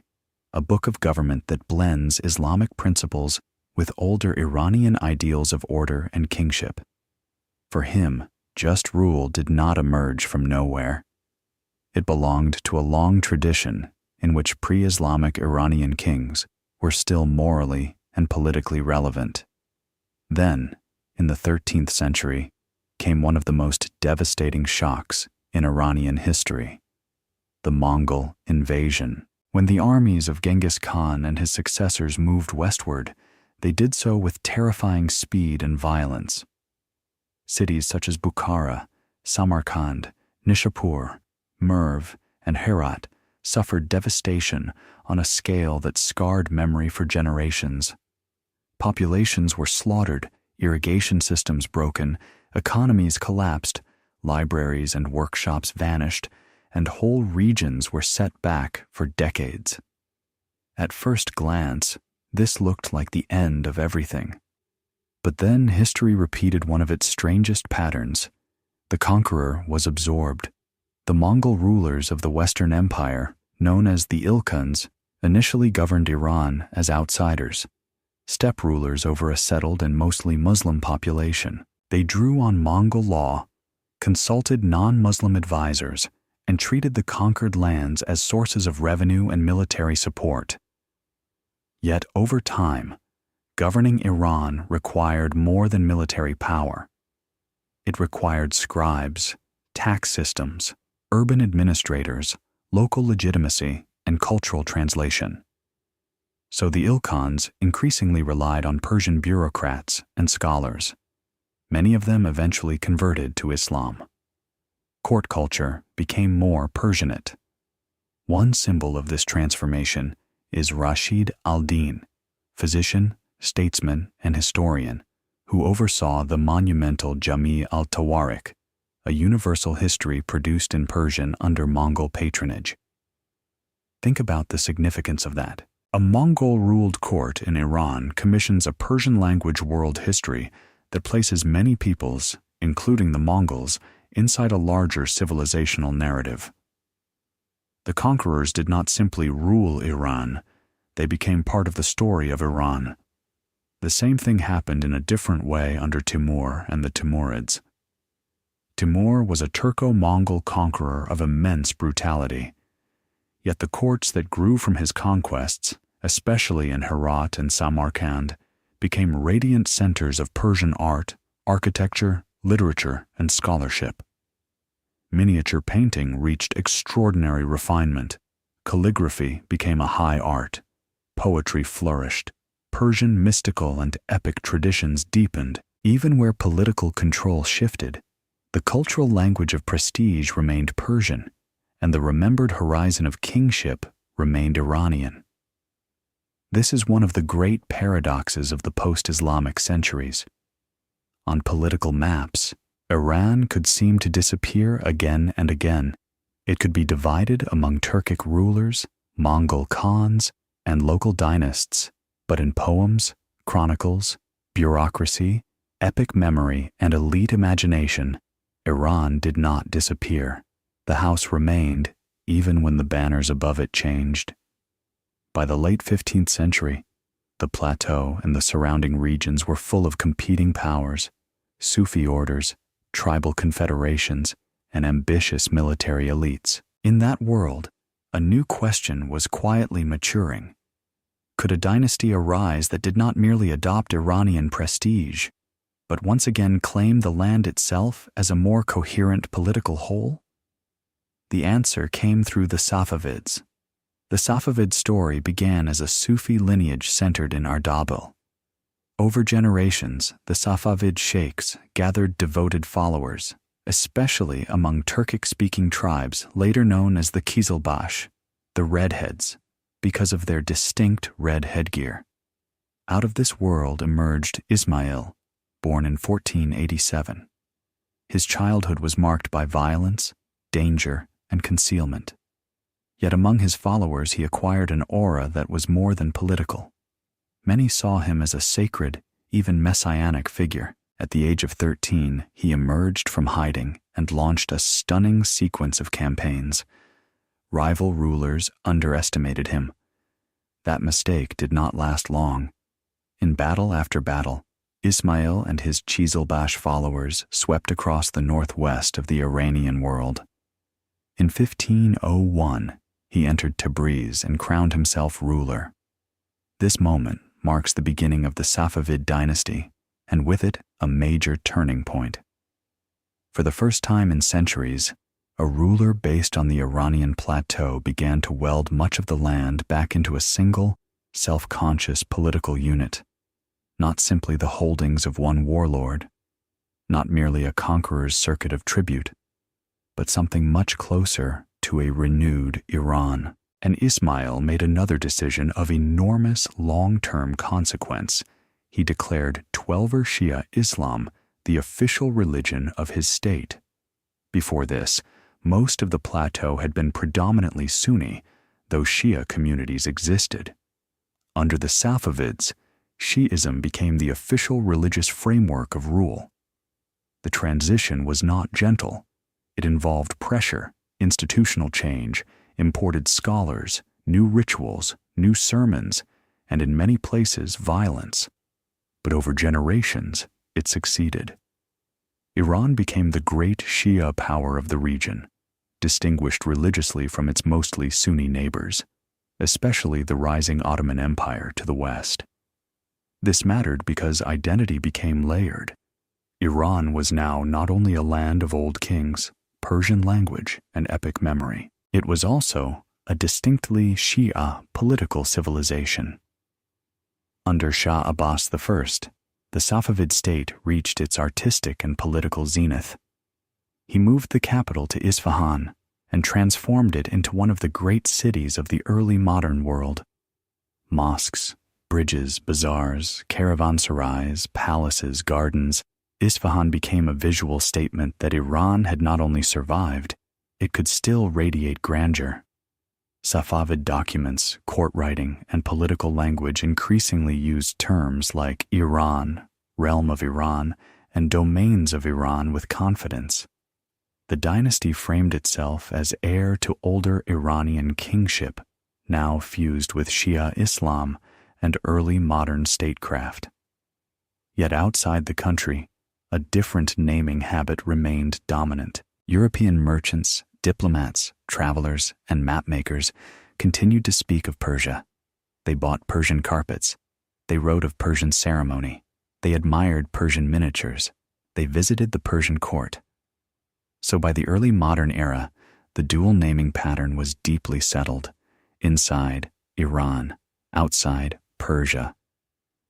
a book of government that blends Islamic principles with older Iranian ideals of order and kingship. For him, just rule did not emerge from nowhere. It belonged to a long tradition in which pre-Islamic Iranian kings were still morally and politically relevant. Then, in the 13th century, came one of the most devastating shocks in Iranian history: the Mongol invasion. When the armies of Genghis Khan and his successors moved westward, they did so with terrifying speed and violence. Cities such as Bukhara, Samarkand, Nishapur, Merv, and Herat suffered devastation on a scale that scarred memory for generations. Populations were slaughtered, irrigation systems broken, economies collapsed, libraries and workshops vanished, and whole regions were set back for decades. At first glance, this looked like the end of everything. But then history repeated one of its strangest patterns. The conqueror was absorbed. The Mongol rulers of the Western Empire, known as the Ilkhuns, initially governed Iran as outsiders, steppe rulers over a settled and mostly Muslim population. They drew on Mongol law, consulted non-Muslim advisors, and treated the conquered lands as sources of revenue and military support. Yet over time, governing Iran required more than military power. It required scribes, tax systems, urban administrators, local legitimacy, and cultural translation. So the Ilkhuns increasingly relied on Persian bureaucrats and scholars. Many of them eventually converted to Islam. Court culture became more Persianate. One symbol of this transformation is Rashid al-Din, physician, statesman, and historian, who oversaw the monumental Jami al-Tawarik, a universal history produced in Persian under Mongol patronage. Think about the significance of that. A Mongol-ruled court in Iran commissions a Persian-language world history that places many peoples, including the Mongols, inside a larger civilizational narrative. The conquerors did not simply rule Iran, they became part of the story of Iran. The same thing happened in a different way under Timur and the Timurids. Timur was a Turco-Mongol conqueror of immense brutality. Yet the courts that grew from his conquests, especially in Herat and Samarkand, became radiant centers of Persian art, architecture, literature, and scholarship. Miniature painting reached extraordinary refinement. Calligraphy became a high art. Poetry flourished. Persian mystical and epic traditions deepened. Even where political control shifted, the cultural language of prestige remained Persian, and the remembered horizon of kingship remained Iranian. This is one of the great paradoxes of the post-Islamic centuries. On political maps, Iran could seem to disappear again and again. It could be divided among Turkic rulers, Mongol khans, and local dynasts, but in poems, chronicles, bureaucracy, epic memory, and elite imagination, Iran did not disappear. The house remained, even when the banners above it changed. By the late 15th century, the plateau and the surrounding regions were full of competing powers, Sufi orders, tribal confederations, and ambitious military elites. In that world, a new question was quietly maturing. Could a dynasty arise that did not merely adopt Iranian prestige, but once again claim the land itself as a more coherent political whole? The answer came through the Safavids. The Safavid story began as a Sufi lineage centered in Ardabil. Over generations, the Safavid sheikhs gathered devoted followers, especially among Turkic-speaking tribes later known as the Kizilbash, the Redheads, because of their distinct red headgear. Out of this world emerged Ismail, born in 1487. His childhood was marked by violence, danger, and concealment. Yet among his followers he acquired an aura that was more than political. Many saw him as a sacred, even messianic figure. At the age of 13, he emerged from hiding and launched a stunning sequence of campaigns. Rival rulers underestimated him. That mistake did not last long. In battle after battle, Ismail and his Kizilbash followers swept across the northwest of the Iranian world. In 1501, he entered Tabriz and crowned himself ruler. This moment marks the beginning of the Safavid dynasty, and with it, a major turning point. For the first time in centuries, a ruler based on the Iranian plateau began to weld much of the land back into a single, self-conscious political unit, not simply the holdings of one warlord, not merely a conqueror's circuit of tribute, but something much closer to a renewed Iran. And Ismail made another decision of enormous long-term consequence. He declared Twelver Shia Islam the official religion of his state. Before this, most of the plateau had been predominantly Sunni, though Shia communities existed. Under the Safavids, Shi'ism became the official religious framework of rule. The transition was not gentle. It involved pressure, institutional change, imported scholars, new rituals, new sermons, and in many places violence. But over generations, it succeeded. Iran became the great Shia power of the region, distinguished religiously from its mostly Sunni neighbors, especially the rising Ottoman Empire to the west. This mattered because identity became layered. Iran was now not only a land of old kings, Persian language, and epic memory, it was also a distinctly Shia political civilization. Under Shah Abbas I, the Safavid state reached its artistic and political zenith. He moved the capital to Isfahan and transformed it into one of the great cities of the early modern world. Mosques, bridges, bazaars, caravanserais, palaces, gardens, Isfahan became a visual statement that Iran had not only survived, it could still radiate grandeur. Safavid documents, court writing, and political language increasingly used terms like Iran, realm of Iran, and domains of Iran with confidence. The dynasty framed itself as heir to older Iranian kingship, now fused with Shia Islam and early modern statecraft. Yet outside the country, a different naming habit remained dominant. European merchants, diplomats, travelers, and mapmakers continued to speak of Persia. They bought Persian carpets. They wrote of Persian ceremony. They admired Persian miniatures. They visited the Persian court. So by the early modern era, the dual naming pattern was deeply settled. Inside, Iran. Outside, Persia.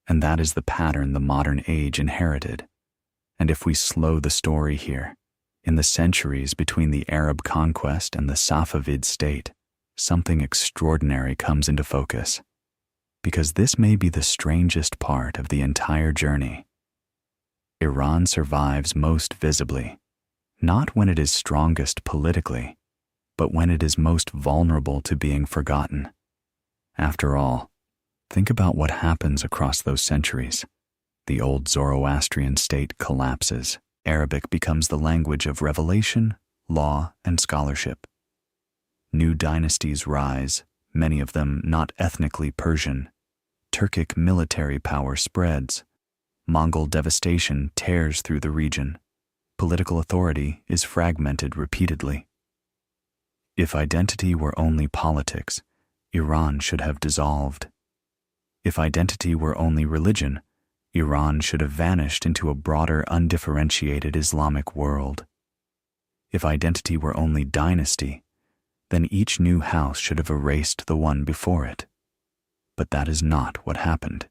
And that is the pattern the modern age inherited. And if we slow the story here, in the centuries between the Arab conquest and the Safavid state, something extraordinary comes into focus. Because this may be the strangest part of the entire journey. Iran survives most visibly, not when it is strongest politically, but when it is most vulnerable to being forgotten. After all, think about what happens across those centuries. The old Zoroastrian state collapses. Arabic becomes the language of revelation, law, and scholarship. New dynasties rise, many of them not ethnically Persian. Turkic military power spreads. Mongol devastation tears through the region. Political authority is fragmented repeatedly. If identity were only politics, Iran should have dissolved. If identity were only religion, Iran should have vanished into a broader, undifferentiated Islamic world. If identity were only dynasty, then each new house should have erased the one before it. But that is not what happened.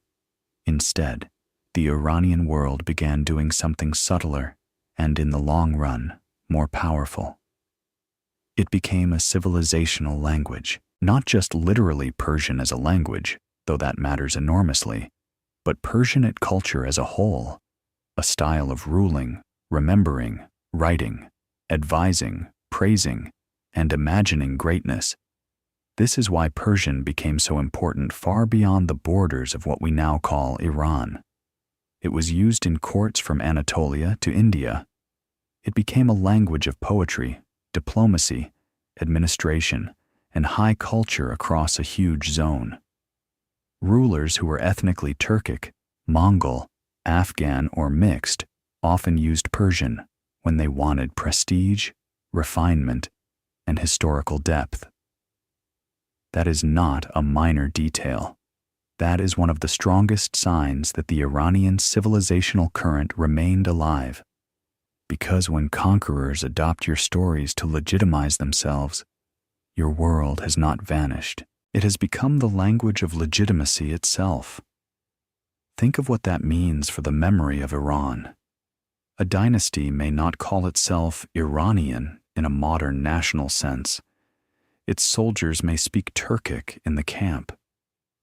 Instead, the Iranian world began doing something subtler and, in the long run, more powerful. It became a civilizational language, not just literally Persian as a language, though that matters enormously, but Persianate culture as a whole, a style of ruling, remembering, writing, advising, praising, and imagining greatness. This is why Persian became so important far beyond the borders of what we now call Iran. It was used in courts from Anatolia to India. It became a language of poetry, diplomacy, administration, and high culture across a huge zone. Rulers who were ethnically Turkic, Mongol, Afghan, or mixed often used Persian when they wanted prestige, refinement, and historical depth. That is not a minor detail. That is one of the strongest signs that the Iranian civilizational current remained alive. Because when conquerors adopt your stories to legitimize themselves, your world has not vanished. It has become the language of legitimacy itself. Think of what that means for the memory of Iran. A dynasty may not call itself Iranian in a modern national sense. Its soldiers may speak Turkic in the camp.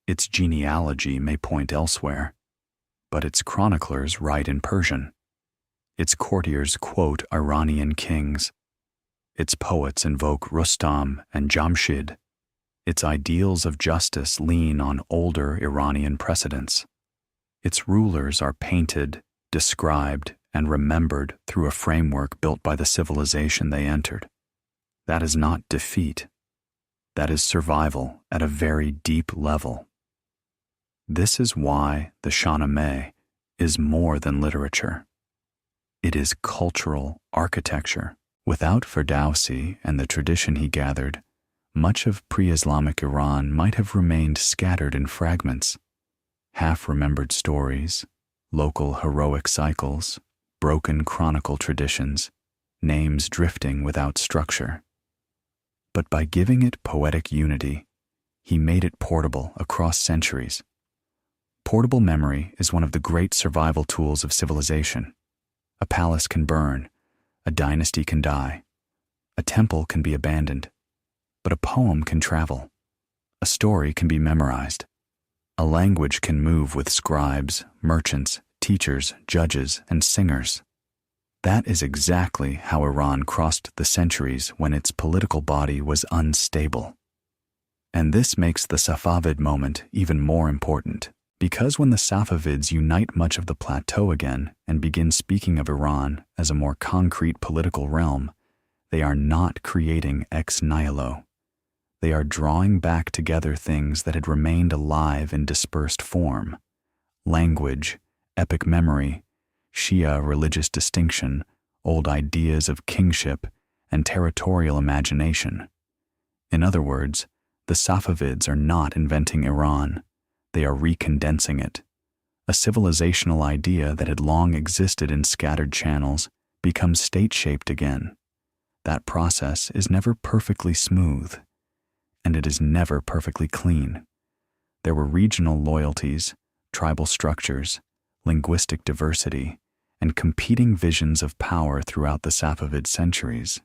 Its genealogy may point elsewhere, but its chroniclers write in Persian. Its courtiers quote Iranian kings. Its poets invoke Rustam and Jamshid. Its ideals of justice lean on older Iranian precedents. Its rulers are painted, described, and remembered through a framework built by the civilization they entered. That is not defeat. That is survival at a very deep level. This is why the Shahnameh is more than literature. It is cultural architecture. Without Ferdowsi and the tradition he gathered, much of pre-Islamic Iran might have remained scattered in fragments, half-remembered stories, local heroic cycles, broken chronicle traditions, names drifting without structure. But by giving it poetic unity, he made it portable across centuries. Portable memory is one of the great survival tools of civilization. A palace can burn, a dynasty can die, a temple can be abandoned, but a poem can travel, a story can be memorized, a language can move with scribes, merchants, teachers, judges, and singers. That is exactly how Iran crossed the centuries when its political body was unstable. And this makes the Safavid moment even more important, because when the Safavids unite much of the plateau again and begin speaking of Iran as a more concrete political realm, they are not creating ex nihilo. They are drawing back together things that had remained alive in dispersed form: language, epic memory, Shia religious distinction, old ideas of kingship, and territorial imagination. In other words, the Safavids are not inventing Iran. They are recondensing it. A civilizational idea that had long existed in scattered channels becomes state-shaped again. That process is never perfectly smooth, and it is never perfectly clean. There were regional loyalties, tribal structures, linguistic diversity, and competing visions of power throughout the Safavid centuries.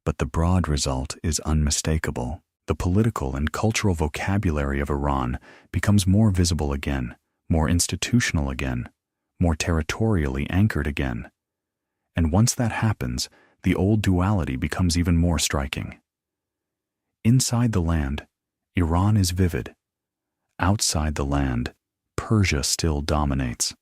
But the broad result is unmistakable. The political and cultural vocabulary of Iran becomes more visible again, more institutional again, more territorially anchored again. And once that happens, the old duality becomes even more striking. Inside the land, Iran is vivid. Outside the land, Persia still dominates.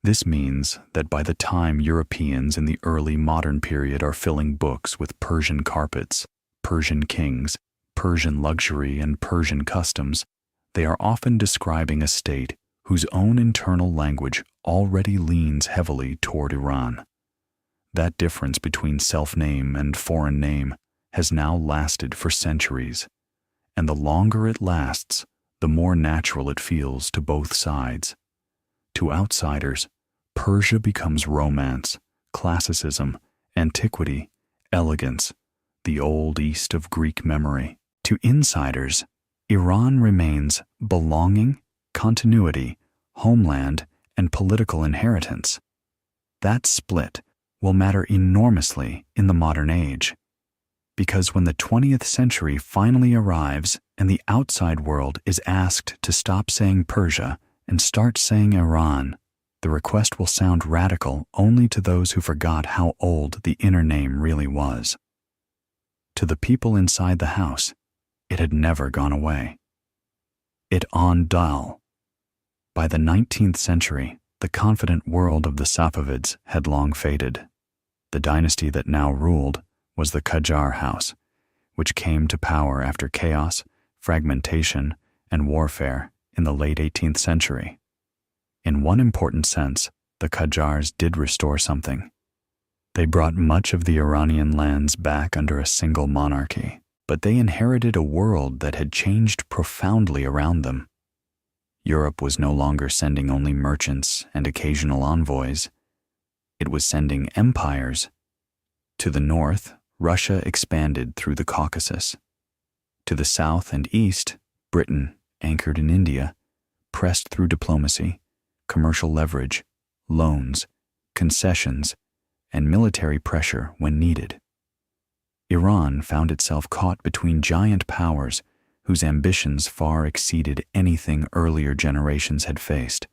This means that by the time Europeans in the early modern period are filling books with Persian carpets, Persian kings, Persian luxury, and Persian customs, they are often describing a state whose own internal language already leans heavily toward Iran. That difference between self-name and foreign name has now lasted for centuries, and the longer it lasts, the more natural it feels to both sides. To outsiders, Persia becomes romance, classicism, antiquity, elegance, the old East of Greek memory. To insiders, Iran remains belonging, continuity, homeland, and political inheritance. That split will matter enormously in the modern age, because when the 20th century finally arrives and the outside world is asked to stop saying Persia and start saying Iran, the request will sound radical only to those who forgot how old the inner name really was. To the people inside the house, it had never gone away. It on dal. By the 19th century, the confident world of the Safavids had long faded. The dynasty that now ruled was the Qajar house, which came to power after chaos, fragmentation, and warfare in the late 18th century. In one important sense, the Qajars did restore something. They brought much of the Iranian lands back under a single monarchy, but they inherited a world that had changed profoundly around them. Europe was no longer sending only merchants and occasional envoys. It was sending empires. To the north, Russia expanded through the Caucasus. To the south and east, Britain, anchored in India, pressed through diplomacy, commercial leverage, loans, concessions, and military pressure when needed. Iran found itself caught between giant powers whose ambitions far exceeded anything earlier generations had faced.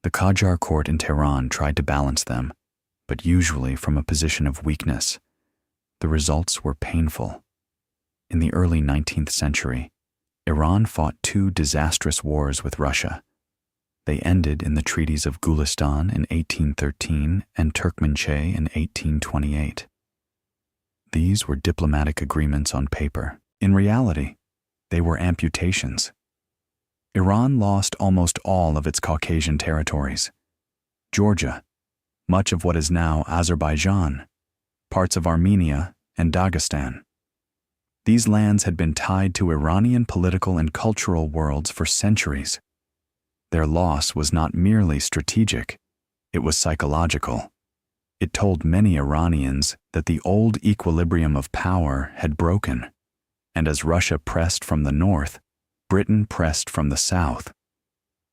The Qajar court in Tehran tried to balance them, but usually from a position of weakness. The results were painful. In the early 19th century, Iran fought two disastrous wars with Russia. They ended in the treaties of Gulistan in 1813 and Turkmenchay in 1828. These were diplomatic agreements on paper. In reality, they were amputations. Iran lost almost all of its Caucasian territories. Georgia, much of what is now Azerbaijan, parts of Armenia and Dagestan. These lands had been tied to Iranian political and cultural worlds for centuries. Their loss was not merely strategic, it was psychological. It told many Iranians that the old equilibrium of power had broken, and as Russia pressed from the north, Britain pressed from the south.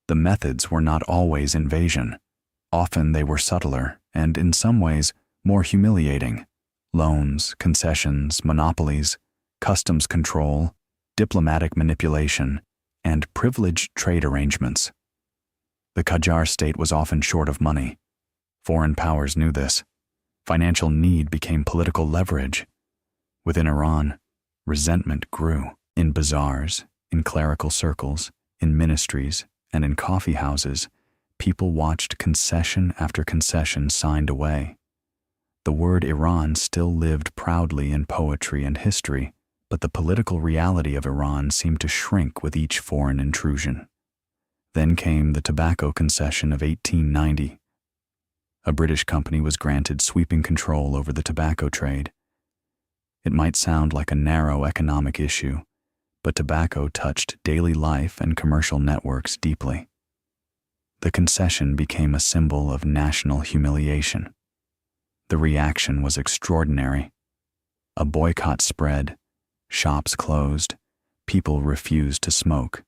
The methods were not always invasion. Often they were subtler and, in some ways, more humiliating. Loans, concessions, monopolies, customs control, diplomatic manipulation, and privileged trade arrangements. The Qajar state was often short of money. Foreign powers knew this. Financial need became political leverage. Within Iran, resentment grew. In bazaars, in clerical circles, in ministries, and in coffee houses, people watched concession after concession signed away. The word Iran still lived proudly in poetry and history, but the political reality of Iran seemed to shrink with each foreign intrusion. Then came the tobacco concession of 1890. A British company was granted sweeping control over the tobacco trade. It might sound like a narrow economic issue, but tobacco touched daily life and commercial networks deeply. The concession became a symbol of national humiliation. The reaction was extraordinary. A boycott spread, shops closed, people refused to smoke.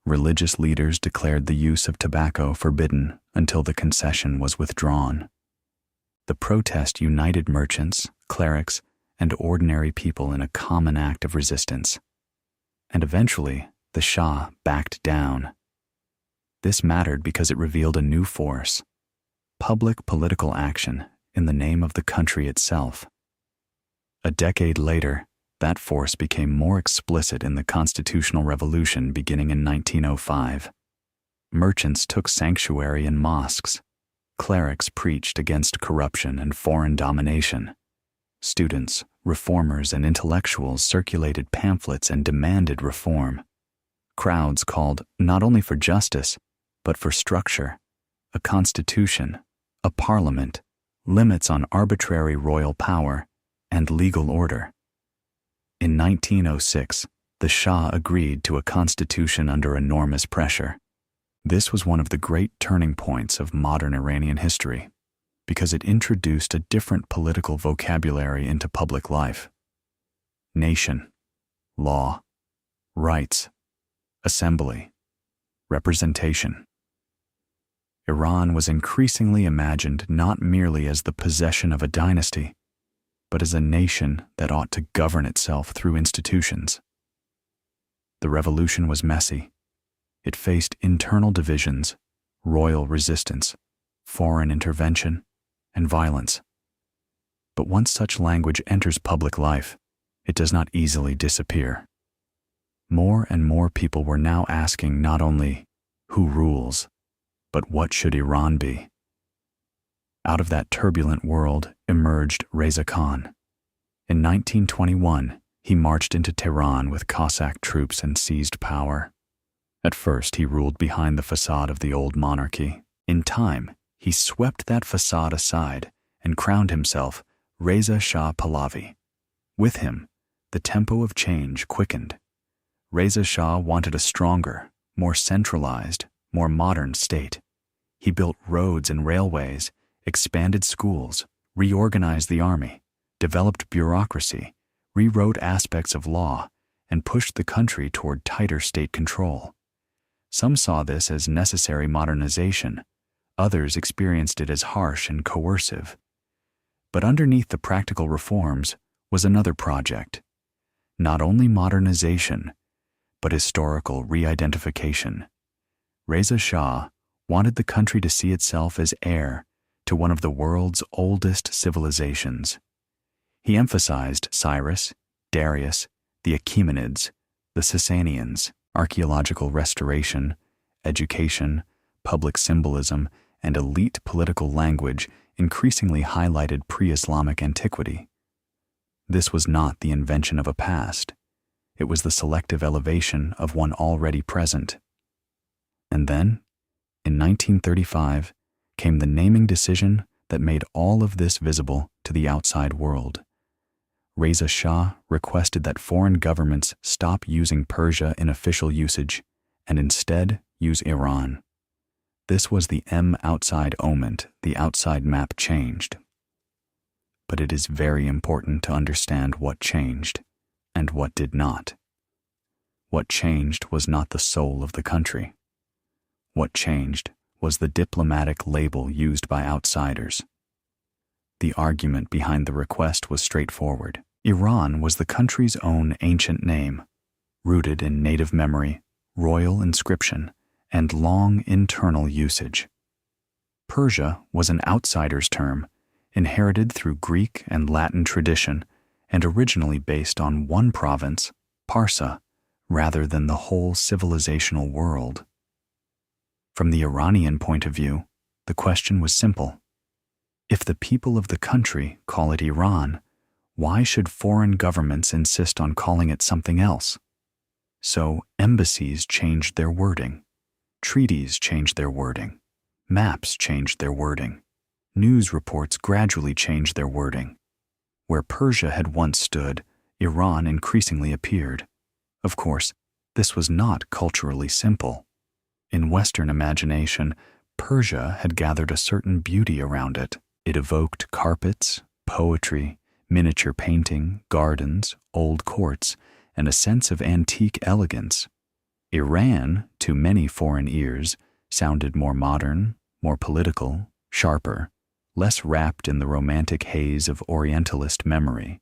Religious leaders declared the use of tobacco forbidden until the concession was withdrawn. The protest united merchants, clerics, and ordinary people in a common act of resistance. And eventually, the Shah backed down. This mattered because it revealed a new force: public political action in the name of the country itself. A decade later, that force became more explicit in the constitutional revolution beginning in 1905. Merchants took sanctuary in mosques. Clerics preached against corruption and foreign domination. Students, reformers, and intellectuals circulated pamphlets and demanded reform. Crowds called not only for justice, but for structure, a constitution, a parliament, limits on arbitrary royal power, and legal order. In 1906, the Shah agreed to a constitution under enormous pressure. This was one of the great turning points of modern Iranian history, because it introduced a different political vocabulary into public life. Nation, law, rights, assembly, representation. Iran was increasingly imagined not merely as the possession of a dynasty, but as a nation that ought to govern itself through institutions. The revolution was messy. It faced internal divisions, royal resistance, foreign intervention, and violence. But once such language enters public life, it does not easily disappear. More and more people were now asking not only who rules, but what should Iran be? Out of that turbulent world emerged Reza Khan. In 1921, he marched into Tehran with Cossack troops and seized power. At first, he ruled behind the facade of the old monarchy. In time, he swept that facade aside and crowned himself Reza Shah Pahlavi. With him, the tempo of change quickened. Reza Shah wanted a stronger, more centralized, more modern state. He built roads and railways, expanded schools, reorganized the army, developed bureaucracy, rewrote aspects of law, and pushed the country toward tighter state control. Some saw this as necessary modernization. Others experienced it as harsh and coercive. But underneath the practical reforms was another project, not only modernization, but historical re-identification. Reza Shah wanted the country to see itself as heir to one of the world's oldest civilizations. He emphasized Cyrus, Darius, the Achaemenids, the Sasanians, archaeological restoration, education, public symbolism, and elite political language increasingly highlighted pre-Islamic antiquity. This was not the invention of a past. It was the selective elevation of one already present. And then, in 1935, came the naming decision that made all of this visible to the outside world. Reza Shah requested that foreign governments stop using Persia in official usage and instead use Iran. This was the outside oment, the outside map changed. But it is very important to understand what changed and what did not. What changed was not the soul of the country. What changed was the diplomatic label used by outsiders. The argument behind the request was straightforward. Iran was the country's own ancient name, rooted in native memory, royal inscription, and long internal usage. Persia was an outsider's term, inherited through Greek and Latin tradition, and originally based on one province, Parsa, rather than the whole civilizational world. From the Iranian point of view, the question was simple. If the people of the country call it Iran, why should foreign governments insist on calling it something else? So embassies changed their wording, treaties changed their wording, maps changed their wording, news reports gradually changed their wording. Where Persia had once stood, Iran increasingly appeared. Of course, this was not culturally simple. In Western imagination, Persia had gathered a certain beauty around it. It evoked carpets, poetry, miniature painting, gardens, old courts, and a sense of antique elegance. Iran, to many foreign ears, sounded more modern, more political, sharper, less wrapped in the romantic haze of Orientalist memory.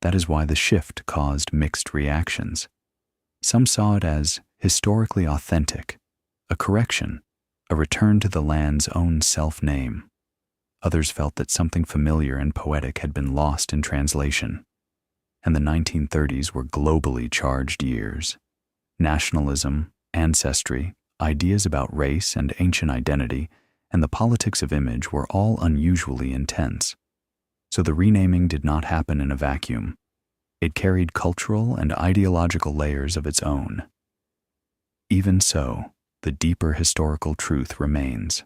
That is why the shift caused mixed reactions. Some saw it as historically authentic, a correction, a return to the land's own self-name. Others felt that something familiar and poetic had been lost in translation. And the 1930s were globally charged years. Nationalism, ancestry, ideas about race and ancient identity, and the politics of image were all unusually intense. So the renaming did not happen in a vacuum. It carried cultural and ideological layers of its own. Even so, the deeper historical truth remains.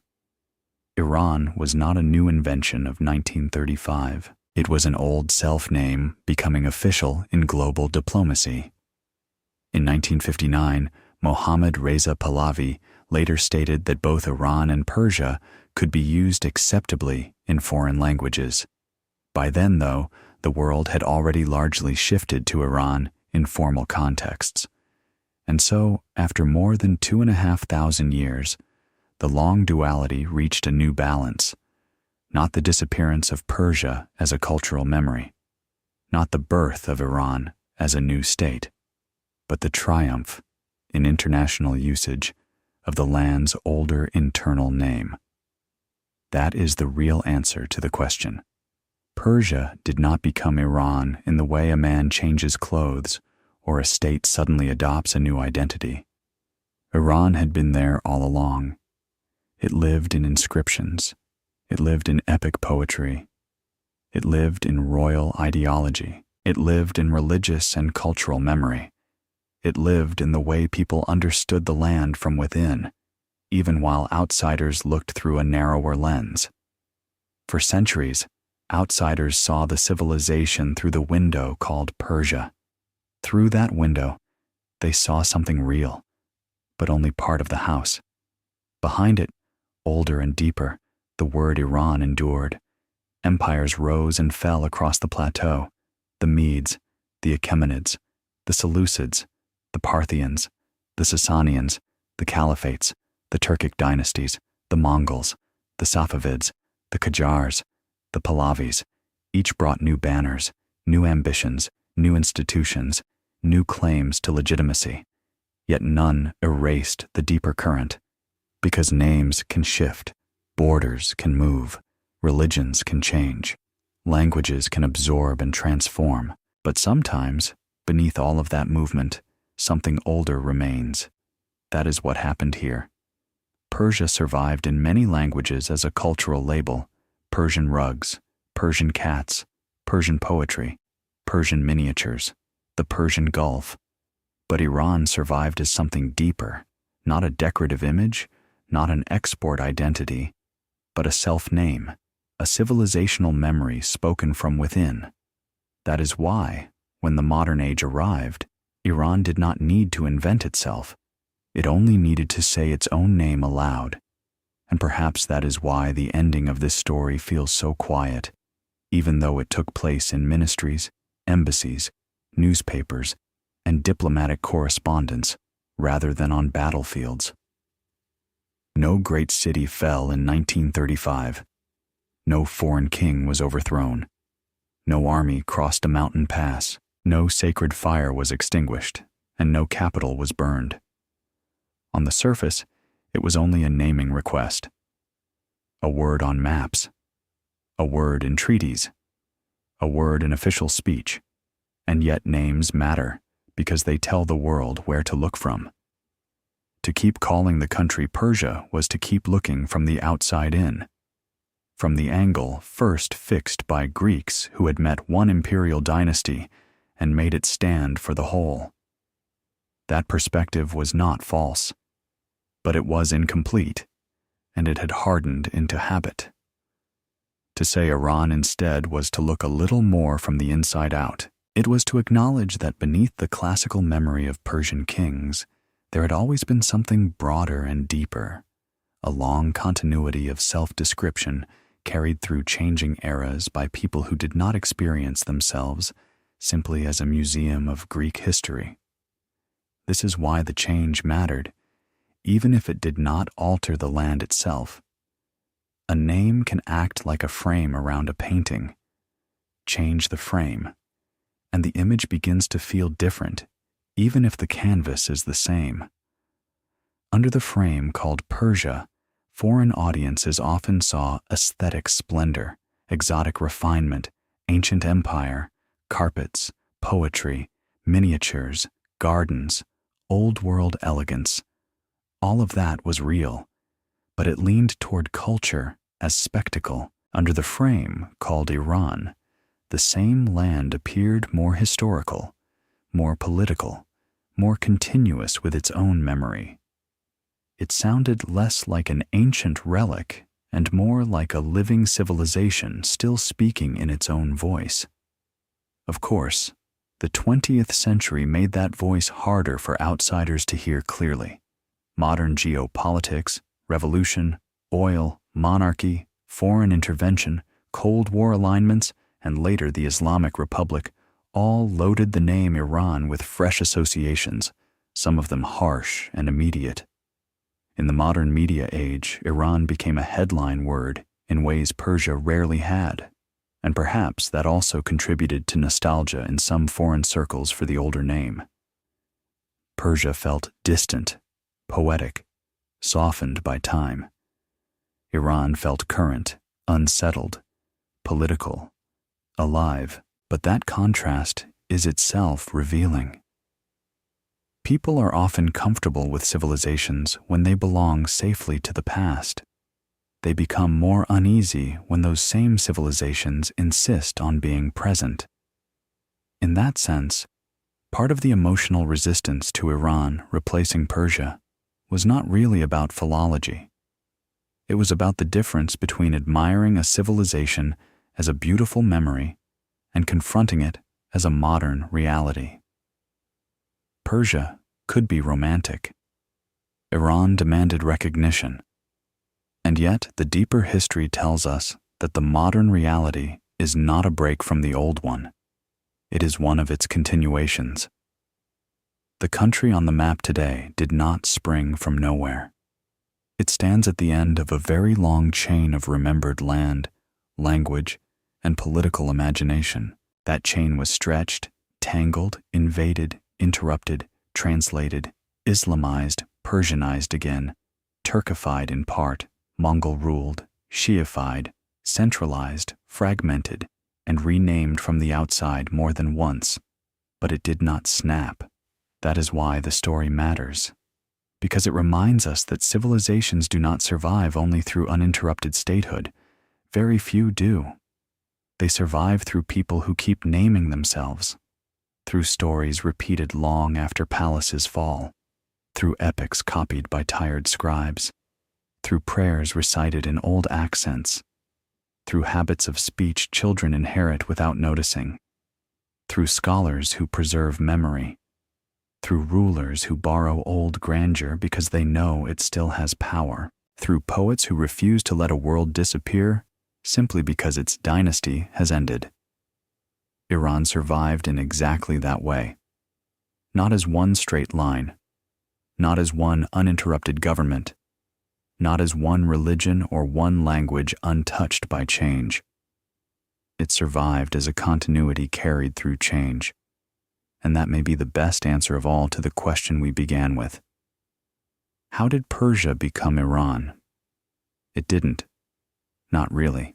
Iran was not a new invention of 1935. It was an old self-name becoming official in global diplomacy. In 1959, Mohammad Reza Pahlavi later stated that both Iran and Persia could be used acceptably in foreign languages. By then, though, the world had already largely shifted to Iran in formal contexts. And so, after more than 2,500 years, the long duality reached a new balance. Not the disappearance of Persia as a cultural memory, not the birth of Iran as a new state, but the triumph, in international usage, of the land's older internal name. That is the real answer to the question. Persia did not become Iran in the way a man changes clothes or a state suddenly adopts a new identity. Iran had been there all along. It lived in inscriptions. It lived in epic poetry. It lived in royal ideology. It lived in religious and cultural memory. It lived in the way people understood the land from within, even while outsiders looked through a narrower lens. For centuries, outsiders saw the civilization through the window called Persia. Through that window, they saw something real, but only part of the house. Behind it, older and deeper, the word Iran endured. Empires rose and fell across the plateau. The Medes, the Achaemenids, the Seleucids, the Parthians, the Sasanians, the Caliphates, the Turkic dynasties, the Mongols, the Safavids, the Qajars, the Pahlavis, each brought new banners, new ambitions, new institutions, new claims to legitimacy. Yet none erased the deeper current, because names can shift, borders can move, religions can change, languages can absorb and transform, but sometimes, beneath all of that movement, something older remains. That is what happened here. Persia survived in many languages as a cultural label: Persian rugs, Persian cats, Persian poetry, Persian miniatures, the Persian Gulf. But Iran survived as something deeper, not a decorative image, not an export identity, but a self-name, a civilizational memory spoken from within. That is why, when the modern age arrived, Iran did not need to invent itself. It only needed to say its own name aloud. And perhaps that is why the ending of this story feels so quiet, even though it took place in ministries, embassies, newspapers, and diplomatic correspondence, rather than on battlefields. No great city fell in 1935. No foreign king was overthrown. No army crossed a mountain pass. No sacred fire was extinguished, and no capital was burned. On the surface, it was only a naming request. A word on maps. A word in treaties. A word in official speech. And yet names matter, because they tell the world where to look from. To keep calling the country Persia was to keep looking from the outside in, from the angle first fixed by Greeks who had met one imperial dynasty and made it stand for the whole. That perspective was not false, but it was incomplete, and it had hardened into habit. To say Iran instead was to look a little more from the inside out. It was to acknowledge that beneath the classical memory of Persian kings, there had always been something broader and deeper, a long continuity of self-description carried through changing eras by people who did not experience themselves simply as a museum of Greek history. This is why the change mattered, even if it did not alter the land itself. A name can act like a frame around a painting. Change the frame, and the image begins to feel different, even if the canvas is the same. Under the frame called Persia, foreign audiences often saw aesthetic splendor, exotic refinement, ancient empire, carpets, poetry, miniatures, gardens, old-world elegance. All of that was real, but it leaned toward culture as spectacle. Under the frame called Iran, the same land appeared more historical, more political, more continuous with its own memory. It sounded less like an ancient relic and more like a living civilization still speaking in its own voice. Of course, the 20th century made that voice harder for outsiders to hear clearly. Modern geopolitics, revolution, oil, monarchy, foreign intervention, Cold War alignments, and later the Islamic Republic all loaded the name Iran with fresh associations, some of them harsh and immediate. In the modern media age, Iran became a headline word in ways Persia rarely had, and perhaps that also contributed to nostalgia in some foreign circles for the older name. Persia felt distant, poetic, softened by time. Iran felt current, unsettled, political, alive, but that contrast is itself revealing. People are often comfortable with civilizations when they belong safely to the past. They become more uneasy when those same civilizations insist on being present. In that sense, part of the emotional resistance to Iran replacing Persia was not really about philology. It was about the difference between admiring a civilization as a beautiful memory and confronting it as a modern reality. Persia could be romantic. Iran demanded recognition. And yet, the deeper history tells us that the modern reality is not a break from the old one. It is one of its continuations. The country on the map today did not spring from nowhere. It stands at the end of a very long chain of remembered land, language, and political imagination. That chain was stretched, tangled, invaded, interrupted, translated, Islamized, Persianized again, Turkified in part, Mongol-ruled, Shiified, centralized, fragmented, and renamed from the outside more than once. But it did not snap. That is why the story matters. Because it reminds us that civilizations do not survive only through uninterrupted statehood. Very few do. They survive through people who keep naming themselves, through stories repeated long after palaces fall, through epics copied by tired scribes, through prayers recited in old accents, through habits of speech children inherit without noticing, through scholars who preserve memory, through rulers who borrow old grandeur because they know it still has power, through poets who refuse to let a world disappear simply because its dynasty has ended. Iran survived in exactly that way. Not as one straight line, not as one uninterrupted government, not as one religion or one language untouched by change. It survived as a continuity carried through change. And that may be the best answer of all to the question we began with. How did Persia become Iran? It didn't. Not really.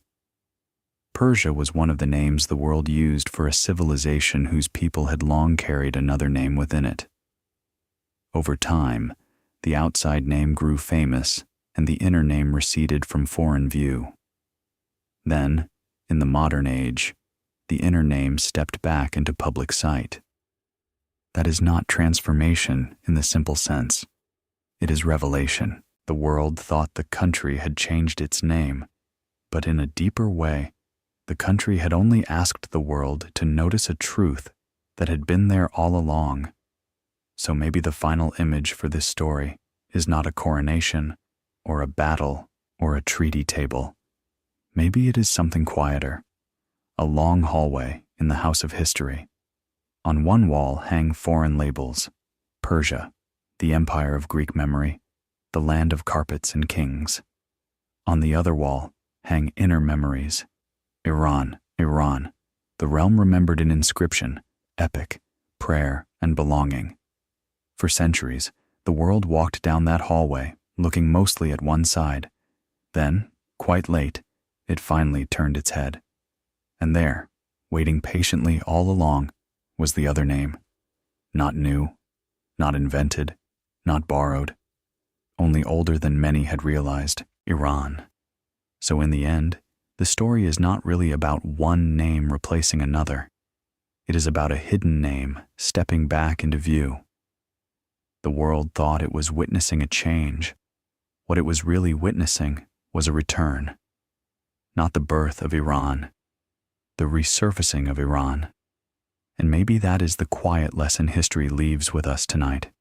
Persia was one of the names the world used for a civilization whose people had long carried another name within it. Over time, the outside name grew famous and the inner name receded from foreign view. Then, in the modern age, the inner name stepped back into public sight. That is not transformation in the simple sense. It is revelation. The world thought the country had changed its name, but in a deeper way, the country had only asked the world to notice a truth that had been there all along. So maybe the final image for this story is not a coronation, or a battle, or a treaty table. Maybe it is something quieter, a long hallway in the house of history. On one wall hang foreign labels: Persia, the empire of Greek memory, the land of carpets and kings. On the other wall hang inner memories: Iran, Iran, the realm remembered in inscription, epic, prayer, and belonging. For centuries, the world walked down that hallway, looking mostly at one side. Then, quite late, it finally turned its head. And there, waiting patiently all along, was the other name. Not new, not invented, not borrowed, only older than many had realized: Iran. So in the end, the story is not really about one name replacing another. It is about a hidden name stepping back into view. The world thought it was witnessing a change. What it was really witnessing was a return. Not the birth of Iran, the resurfacing of Iran. And maybe that is the quiet lesson history leaves with us tonight.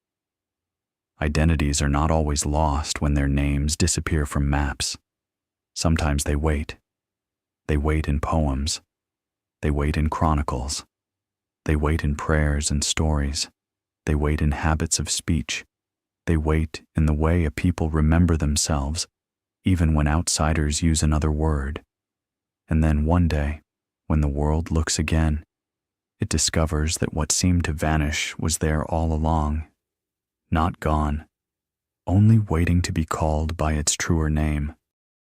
Identities are not always lost when their names disappear from maps. Sometimes they wait. They wait in poems. They wait in chronicles. They wait in prayers and stories. They wait in habits of speech. They wait in the way a people remember themselves, even when outsiders use another word. And then one day, when the world looks again, it discovers that what seemed to vanish was there all along, not gone, only waiting to be called by its truer name.